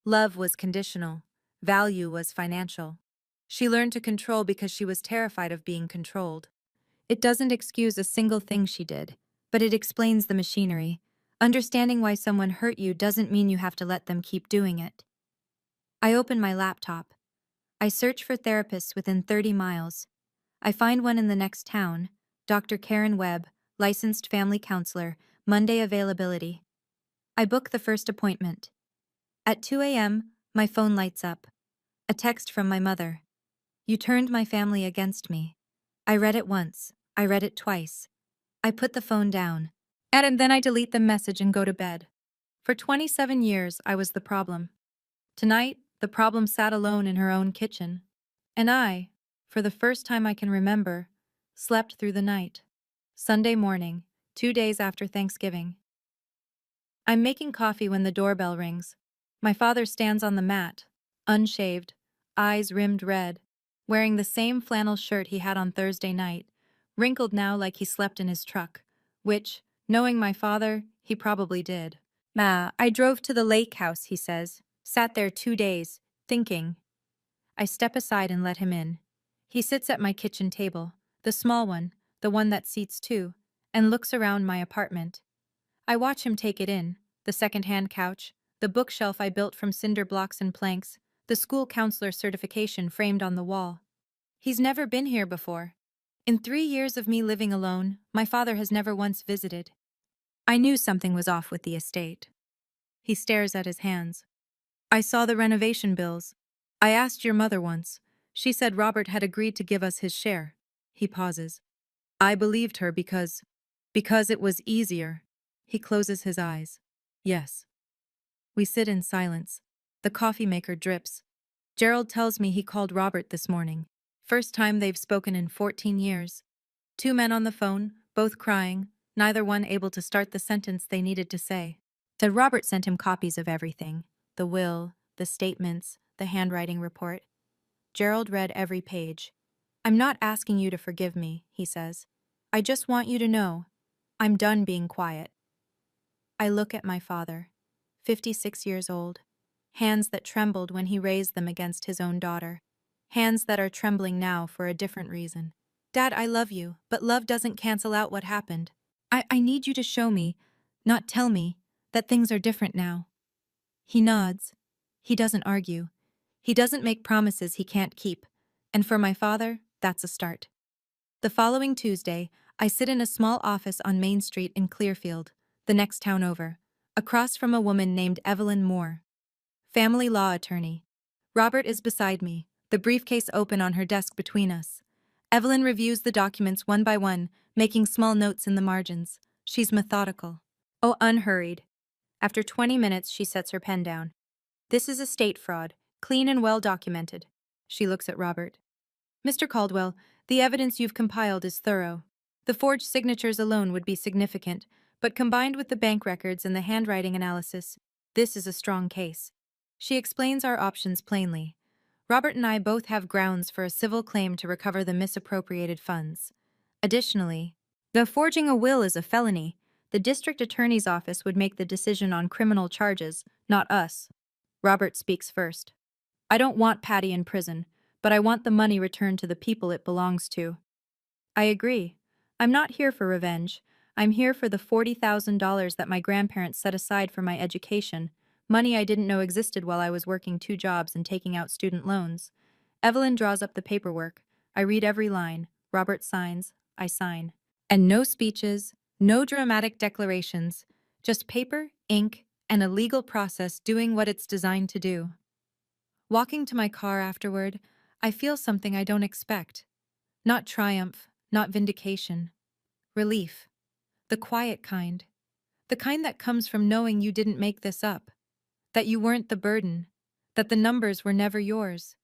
Love was conditional. Value was financial. She learned to control because she was terrified of being controlled. It doesn't excuse a single thing she did, but it explains the machinery. Understanding why someone hurt you doesn't mean you have to let them keep doing it. I open my laptop. I search for therapists within 30 miles. I find one in the next town, Dr. Karen Webb, licensed family counselor, Monday availability. I book the first appointment. At 2 a.m., my phone lights up. A text from my mother. You turned my family against me. I read it once. I read it twice. I put the phone down. And then I delete the message and go to bed. For 27 years, I was the problem. Tonight, the problem sat alone in her own kitchen. And I, for the first time I can remember, slept through the night. Sunday morning, 2 days after Thanksgiving. I'm making coffee when the doorbell rings. My father stands on the mat, unshaved, eyes rimmed red, wearing the same flannel shirt he had on Thursday night, wrinkled now like he slept in his truck, which, knowing my father, he probably did. I drove to the lake house, he says, sat there 2 days, thinking. I step aside and let him in. He sits at my kitchen table, the small one, the one that seats two, and looks around my apartment. I watch him take it in, the second-hand couch, the bookshelf I built from cinder blocks and planks, the school counselor certification framed on the wall. He's never been here before. In 3 years of me living alone, my father has never once visited. I knew something was off with the estate. He stares at his hands. I saw the renovation bills. I asked your mother once. She said Robert had agreed to give us his share. He pauses. I believed her because it was easier. He closes his eyes. Yes. We sit in silence. The coffee maker drips. Gerald tells me he called Robert this morning. First time they've spoken in 14 years. 2 men on the phone, both crying, neither one able to start the sentence they needed to say. Said Robert sent him copies of everything. The will, the statements, the handwriting report. Gerald read every page. I'm not asking you to forgive me, he says. I just want you to know. I'm done being quiet. I look at my father, 56 years old, hands that trembled when he raised them against his own daughter, hands that are trembling now for a different reason. Dad, I love you, but love doesn't cancel out what happened. I need you to show me, not tell me, that things are different now. He nods. He doesn't argue. He doesn't make promises he can't keep. And for my father, that's a start. The following Tuesday, I sit in a small office on Main Street in Clearfield, the next town over, across from a woman named Evelyn Moore. Family law attorney. Robert is beside me, the briefcase open on her desk between us. Evelyn reviews the documents one by one, making small notes in the margins. She's methodical. Oh, unhurried. After 20 minutes, she sets her pen down. This is estate fraud, clean and well documented. She looks at Robert. Mr. Caldwell, the evidence you've compiled is thorough. The forged signatures alone would be significant, but combined with the bank records and the handwriting analysis, this is a strong case. She explains our options plainly. Robert and I both have grounds for a civil claim to recover the misappropriated funds. Additionally, though forging a will is a felony, the district attorney's office would make the decision on criminal charges, not us. Robert speaks first. I don't want Patty in prison, but I want the money returned to the people it belongs to. I agree. I'm not here for revenge. I'm here for the $40,000 that my grandparents set aside for my education, money I didn't know existed while I was working 2 jobs and taking out student loans. Evelyn draws up the paperwork. I read every line. Robert signs. I sign. And no speeches, no dramatic declarations, just paper, ink, and a legal process doing what it's designed to do. Walking to my car afterward, I feel something I don't expect. Not triumph, not vindication. Relief. The quiet kind. The kind that comes from knowing you didn't make this up. That you weren't the burden. That the numbers were never yours.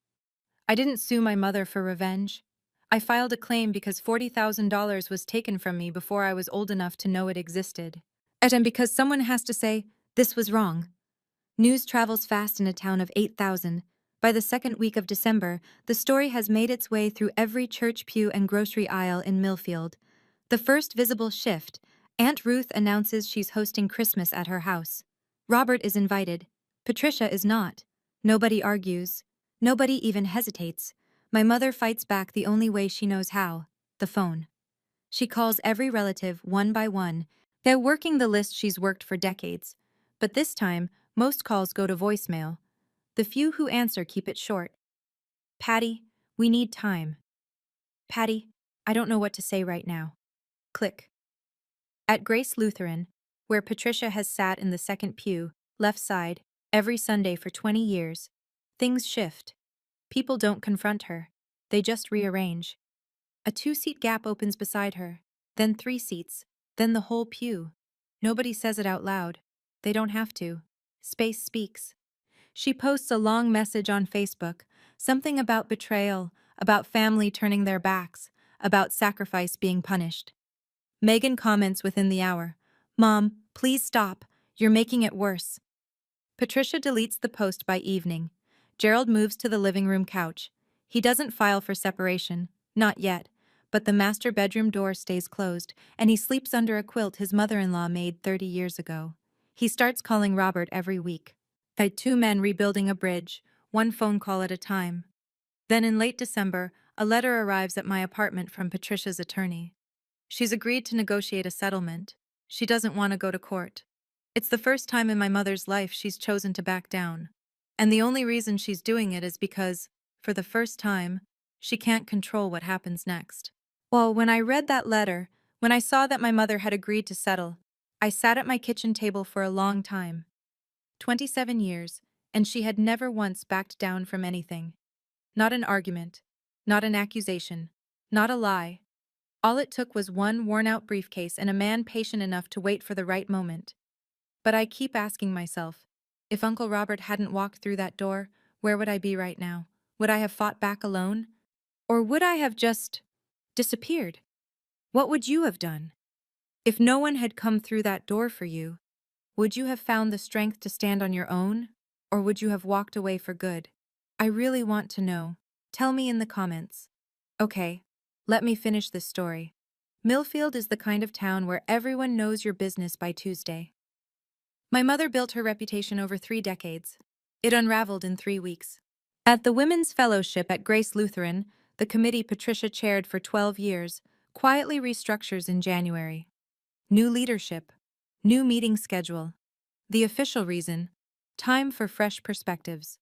I didn't sue my mother for revenge. I filed a claim because $40,000 was taken from me before I was old enough to know it existed. And because someone has to say, this was wrong. News travels fast in a town of 8,000. By the second week of December, the story has made its way through every church pew and grocery aisle in Millfield. The first visible shift, Aunt Ruth announces she's hosting Christmas at her house. Robert is invited. Patricia is not. Nobody argues. Nobody even hesitates. My mother fights back the only way she knows how, the phone. She calls every relative one by one. They're working the list she's worked for decades. But this time, most calls go to voicemail. The few who answer keep it short. Patty, we need time. Patty, I don't know what to say right now. Click. At Grace Lutheran, where Patricia has sat in the second pew, left side, every Sunday for 20 years, things shift. People don't confront her. They just rearrange. A 2-seat gap opens beside her, then 3 seats, then the whole pew. Nobody says it out loud. They don't have to. Space speaks. She posts a long message on Facebook, something about betrayal, about family turning their backs, about sacrifice being punished. Megan comments within the hour, "Mom, please stop. You're making it worse." Patricia deletes the post by evening. Gerald moves to the living room couch. He doesn't file for separation, not yet, but the master bedroom door stays closed, and he sleeps under a quilt his mother-in-law made 30 years ago. He starts calling Robert every week. By 2 men rebuilding a bridge, 1 phone call at a time. Then in late December, a letter arrives at my apartment from Patricia's attorney. She's agreed to negotiate a settlement. She doesn't want to go to court. It's the first time in my mother's life she's chosen to back down. And the only reason she's doing it is because, for the first time, she can't control what happens next. Well, when I read that letter, when I saw that my mother had agreed to settle, I sat at my kitchen table for a long time. 27 years, and she had never once backed down from anything. Not an argument, not an accusation, not a lie. All it took was 1 worn-out briefcase and a man patient enough to wait for the right moment. But I keep asking myself, if Uncle Robert hadn't walked through that door, where would I be right now? Would I have fought back alone? Or would I have just disappeared? What would you have done? If no one had come through that door for you, would you have found the strength to stand on your own, or would you have walked away for good? I really want to know. Tell me in the comments. Okay, let me finish this story. Millfield is the kind of town where everyone knows your business by Tuesday. My mother built her reputation over 3 decades. It unraveled in 3 weeks. At the Women's Fellowship at Grace Lutheran, the committee Patricia chaired for 12 years, quietly restructures in January. New leadership. New meeting schedule. The official reason, time for fresh perspectives.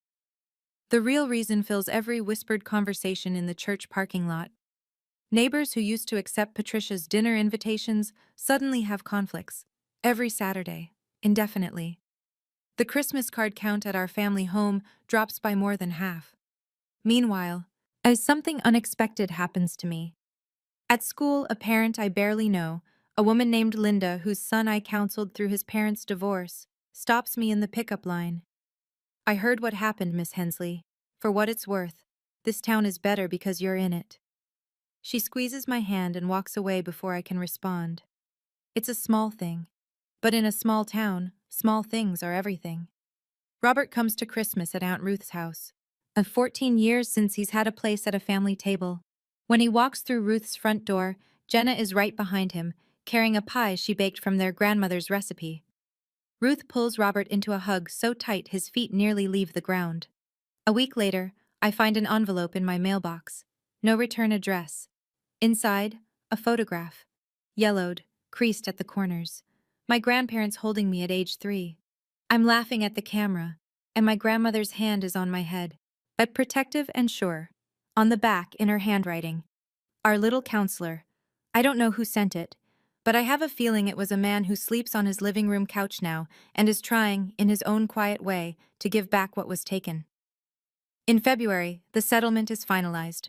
The real reason fills every whispered conversation in the church parking lot. Neighbors who used to accept Patricia's dinner invitations suddenly have conflicts. Every Saturday, indefinitely. The Christmas card count at our family home drops by more than half. Meanwhile, as something unexpected happens to me. At school, a parent I barely know, a woman named Linda, whose son I counseled through his parents' divorce, stops me in the pickup line. "I heard what happened, Miss Hensley. For what it's worth, this town is better because you're in it." She squeezes my hand and walks away before I can respond. It's a small thing. But in a small town, small things are everything. Robert comes to Christmas at Aunt Ruth's house. Of 14 years since he's had a place at a family table. When he walks through Ruth's front door, Jenna is right behind him, carrying a pie she baked from their grandmother's recipe. Ruth pulls Robert into a hug so tight his feet nearly leave the ground. A week later, I find an envelope in my mailbox. No return address. Inside, a photograph. Yellowed, creased at the corners. My grandparents holding me at age 3. I'm laughing at the camera, and my grandmother's hand is on my head, but protective and sure. On the back, in her handwriting, our little counselor. I don't know who sent it, but I have a feeling it was a man who sleeps on his living room couch now and is trying, in his own quiet way, to give back what was taken. In February, the settlement is finalized.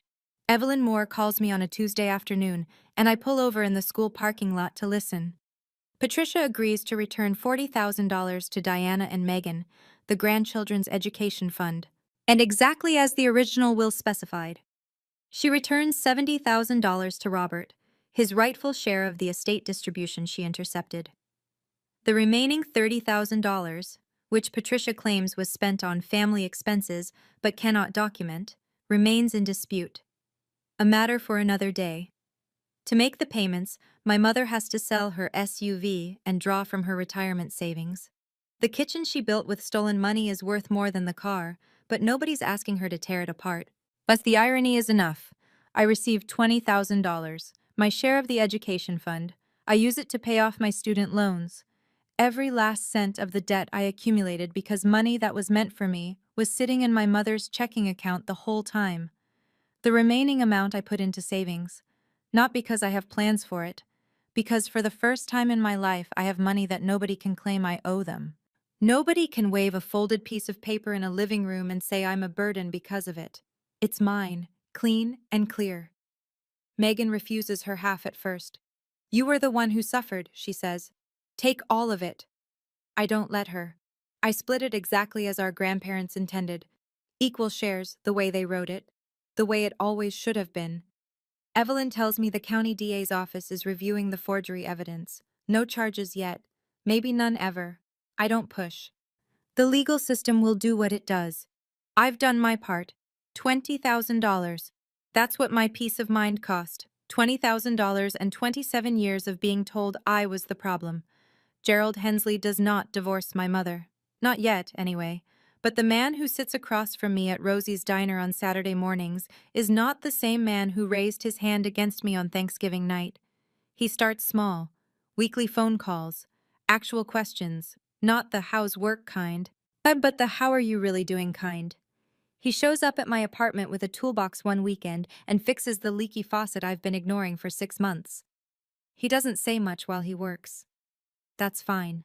Evelyn Moore calls me on a Tuesday afternoon, and I pull over in the school parking lot to listen. Patricia agrees to return $40,000 to Diana and Megan, the grandchildren's education fund, and exactly as the original will specified. She returns $70,000 to Robert, his rightful share of the estate distribution she intercepted. The remaining $30,000, which Patricia claims was spent on family expenses but cannot document, remains in dispute. A matter for another day. To make the payments, my mother has to sell her SUV and draw from her retirement savings. The kitchen she built with stolen money is worth more than the car, but nobody's asking her to tear it apart. But the irony is enough. I received $20,000, my share of the education fund. I use it to pay off my student loans. Every last cent of the debt I accumulated because money that was meant for me was sitting in my mother's checking account the whole time. The remaining amount I put into savings. Not because I have plans for it, because for the first time in my life I have money that nobody can claim I owe them. Nobody can wave a folded piece of paper in a living room and say I'm a burden because of it. It's mine, clean and clear. Megan refuses her half at first. You were the one who suffered, she says. Take all of it. I don't let her. I split it exactly as our grandparents intended. Equal shares, the way they wrote it. The way it always should have been. Evelyn tells me the county DA's office is reviewing the forgery evidence. No charges yet. Maybe none ever. I don't push. The legal system will do what it does. I've done my part. $20,000. That's what my peace of mind cost. $20,000 and 27 years of being told I was the problem. Gerald Hensley does not divorce my mother. Not yet, anyway. But the man who sits across from me at Rosie's Diner on Saturday mornings is not the same man who raised his hand against me on Thanksgiving night. He starts small. Weekly phone calls. Actual questions. Not the how's work kind, but the how are you really doing kind. He shows up at my apartment with a toolbox one weekend and fixes the leaky faucet I've been ignoring for 6 months. He doesn't say much while he works. That's fine.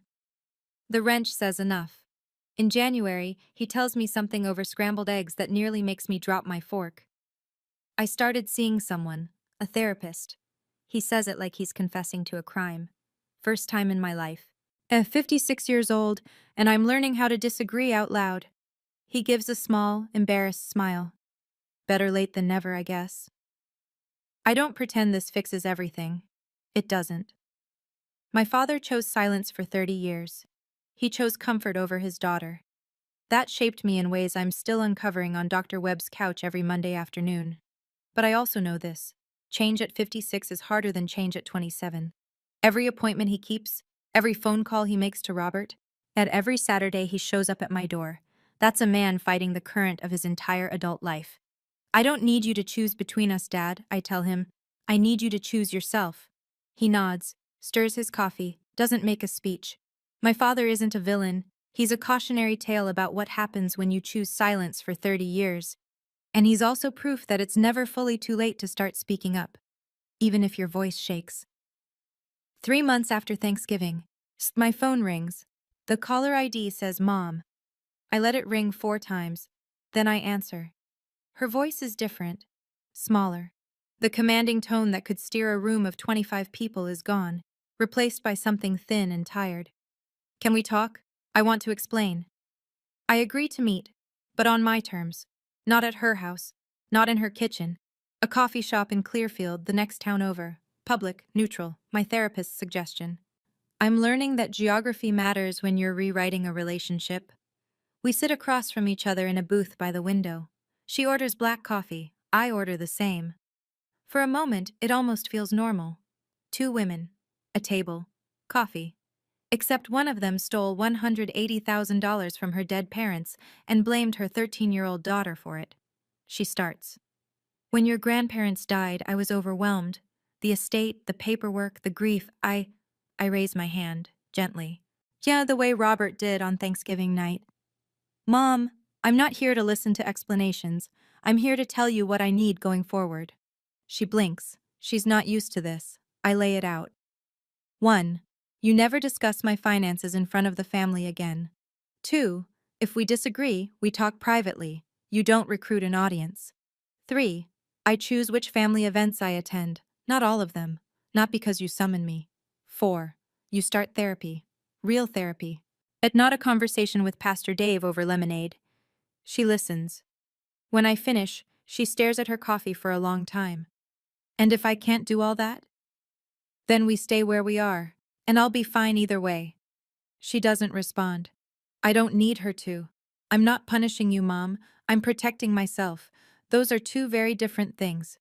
The wrench says enough. In January, he tells me something over scrambled eggs that nearly makes me drop my fork. I started seeing someone, a therapist. He says it like he's confessing to a crime. First time in my life. 56 years old, and I'm learning how to disagree out loud. He gives a small, embarrassed smile. Better late than never, I guess. I don't pretend this fixes everything. It doesn't. My father chose silence for 30 years. He chose comfort over his daughter. That shaped me in ways I'm still uncovering on Dr. Webb's couch every Monday afternoon. But I also know this. Change at 56 is harder than change at 27. Every appointment he keeps, every phone call he makes to Robert, at every Saturday he shows up at my door. That's a man fighting the current of his entire adult life. I don't need you to choose between us, Dad, I tell him. I need you to choose yourself. He nods, stirs his coffee, doesn't make a speech. My father isn't a villain. He's a cautionary tale about what happens when you choose silence for 30 years. And he's also proof that it's never fully too late to start speaking up, even if your voice shakes. 3 months after Thanksgiving, my phone rings. The caller ID says Mom. I let it ring 4 times. Then I answer. Her voice is different, smaller. The commanding tone that could steer a room of 25 people is gone, replaced by something thin and tired. Can we talk? I want to explain. I agree to meet, but on my terms. Not at her house, not in her kitchen. A coffee shop in Clearfield, the next town over. Public, neutral, my therapist's suggestion. I'm learning that geography matters when you're rewriting a relationship. We sit across from each other in a booth by the window. She orders black coffee. I order the same. For a moment, it almost feels normal. Two women, a table, coffee. Except one of them stole $180,000 from her dead parents and blamed her 13-year-old daughter for it. She starts. When your grandparents died, I was overwhelmed. The estate, the paperwork, the grief, I raise my hand, gently. Yeah, the way Robert did on Thanksgiving night. Mom, I'm not here to listen to explanations. I'm here to tell you what I need going forward. She blinks. She's not used to this. I lay it out. 1. You never discuss my finances in front of the family again. 2. If we disagree, we talk privately. You don't recruit an audience. 3. I choose which family events I attend, not all of them, not because you summon me. 4. You start therapy. Real therapy. And not a conversation with Pastor Dave over lemonade. She listens. When I finish, she stares at her coffee for a long time. And if I can't do all that? Then we stay where we are, and I'll be fine either way. She doesn't respond. I don't need her to. I'm not punishing you, Mom. I'm protecting myself. Those are two very different things.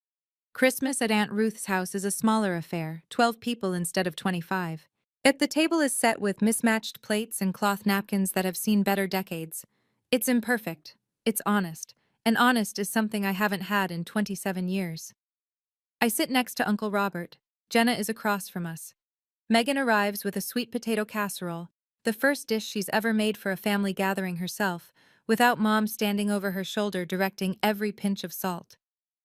Christmas at Aunt Ruth's house is a smaller affair, 12 people instead of 25. Yet the table is set with mismatched plates and cloth napkins that have seen better decades. It's imperfect. It's honest. And honest is something I haven't had in 27 years. I sit next to Uncle Robert. Jenna is across from us. Megan arrives with a sweet potato casserole, the first dish she's ever made for a family gathering herself, without Mom standing over her shoulder directing every pinch of salt.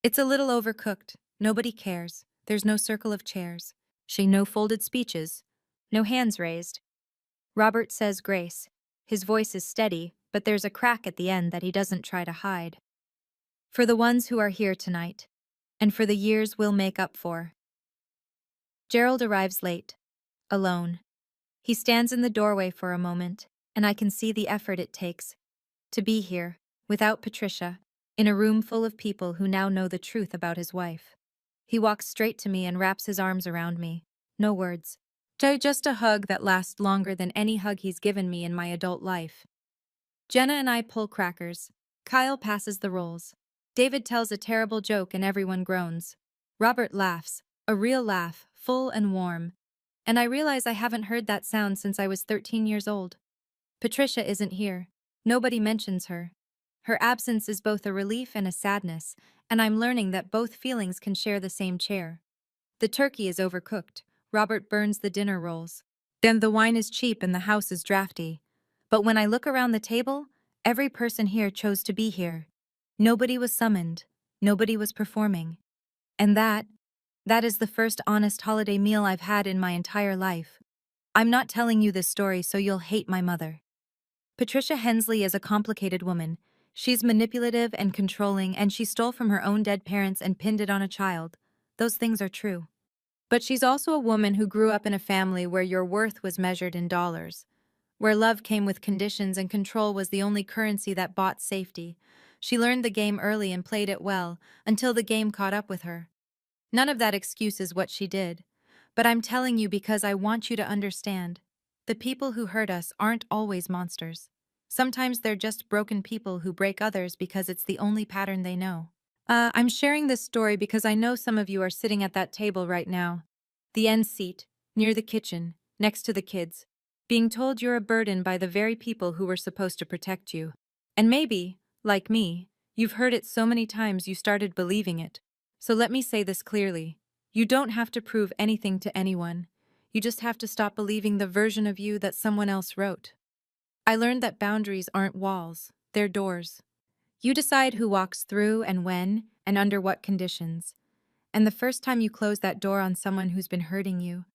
It's a little overcooked. Nobody cares. There's no circle of chairs. No folded speeches. No hands raised. Robert says grace. His voice is steady, but there's a crack at the end that he doesn't try to hide. For the ones who are here tonight, and for the years we'll make up for. Gerald arrives late, alone. He stands in the doorway for a moment, and I can see the effort it takes to be here, without Patricia, in a room full of people who now know the truth about his wife. He walks straight to me and wraps his arms around me. No words. Just a hug that lasts longer than any hug he's given me in my adult life. Jenna and I pull crackers. Kyle passes the rolls. David tells a terrible joke and everyone groans. Robert laughs, a real laugh, full and warm. And I realize I haven't heard that sound since I was 13 years old. Patricia isn't here. Nobody mentions her. Her absence is both a relief and a sadness, and I'm learning that both feelings can share the same chair. The turkey is overcooked. Robert burns the dinner rolls. Then the wine is cheap and the house is drafty. But when I look around the table, every person here chose to be here. Nobody was summoned. Nobody was performing. And that is the first honest holiday meal I've had in my entire life. I'm not telling you this story so you'll hate my mother. Patricia Hensley is a complicated woman. She's manipulative and controlling, and she stole from her own dead parents and pinned it on a child. Those things are true. But she's also a woman who grew up in a family where your worth was measured in dollars, where love came with conditions and control was the only currency that bought safety. She learned the game early and played it well, until the game caught up with her. None of that excuses what she did. But I'm telling you because I want you to understand. The people who hurt us aren't always monsters. Sometimes they're just broken people who break others because it's the only pattern they know. I'm sharing this story because I know some of you are sitting at that table right now. The end seat, near the kitchen, next to the kids, being told you're a burden by the very people who were supposed to protect you. And maybe, like me, you've heard it so many times you started believing it. So let me say this clearly. You don't have to prove anything to anyone. You just have to stop believing the version of you that someone else wrote. I learned that boundaries aren't walls, they're doors. You decide who walks through and when and under what conditions. And the first time you close that door on someone who's been hurting you,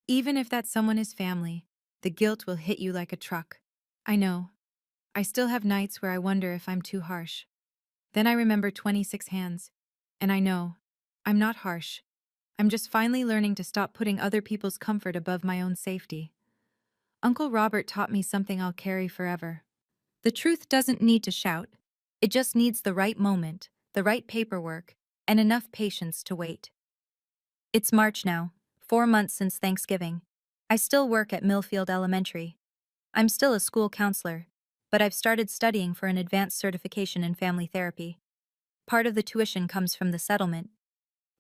even if that someone is family, the guilt will hit you like a truck. I know. I still have nights where I wonder if I'm too harsh. Then I remember 26 hands. And I know. I'm not harsh. I'm just finally learning to stop putting other people's comfort above my own safety. Uncle Robert taught me something I'll carry forever. The truth doesn't need to shout. It just needs the right moment, the right paperwork, and enough patience to wait. It's March now, 4 months since Thanksgiving. I still work at Millfield Elementary. I'm still a school counselor, but I've started studying for an advanced certification in family therapy. part of the tuition comes from the settlement.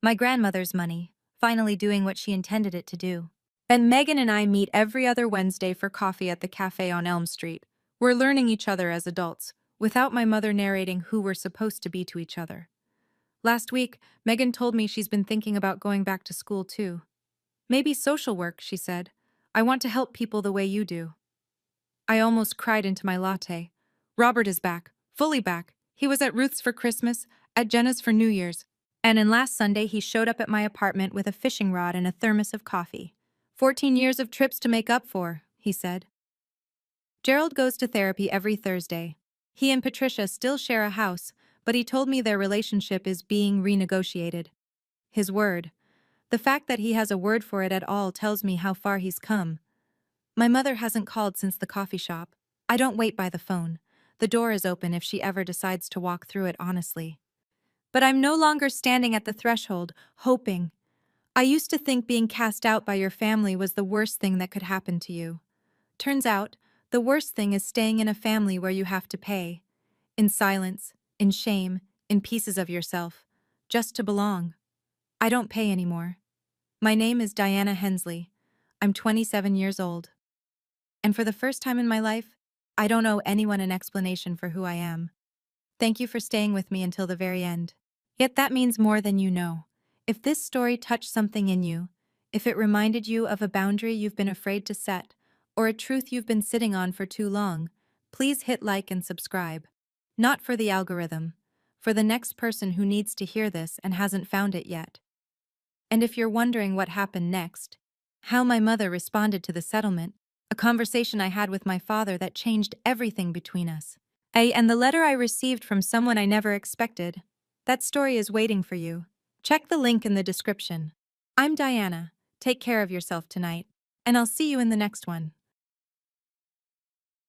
My grandmother's money, finally doing what she intended it to do. And Megan and I meet every other Wednesday for coffee at the cafe on Elm Street. We're learning each other as adults, without my mother narrating who we're supposed to be to each other. Last week, Megan told me she's been thinking about going back to school too. Maybe social work, she said. I want to help people the way you do. I almost cried into my latte. Robert is back, fully back. He was at Ruth's for Christmas, at Jenna's for New Year's, and then last Sunday he showed up at my apartment with a fishing rod and a thermos of coffee. 14 years of trips to make up for, he said. Gerald goes to therapy every Thursday. He and Patricia still share a house, but he told me their relationship is being renegotiated. His word. The fact that he has a word for it at all tells me how far he's come. My mother hasn't called since the coffee shop. I don't wait by the phone. The door is open if she ever decides to walk through it honestly. But I'm no longer standing at the threshold, hoping. I used to think being cast out by your family was the worst thing that could happen to you. Turns out, the worst thing is staying in a family where you have to pay. In silence, in shame, in pieces of yourself. Just to belong. I don't pay anymore. My name is Diana Hensley. I'm 27 years old. And for the first time in my life, I don't owe anyone an explanation for who I am. Thank you for staying with me until the very end. Yet that means more than you know. If this story touched something in you, if it reminded you of a boundary you've been afraid to set, or a truth you've been sitting on for too long, please hit like and subscribe. Not for the algorithm, for the next person who needs to hear this and hasn't found it yet. And if you're wondering what happened next, how my mother responded to the settlement, a conversation I had with my father that changed everything between us, and the letter I received from someone I never expected, that story is waiting for you. Check the link in the description. I'm Diana. Take care of yourself tonight, and I'll see you in the next one.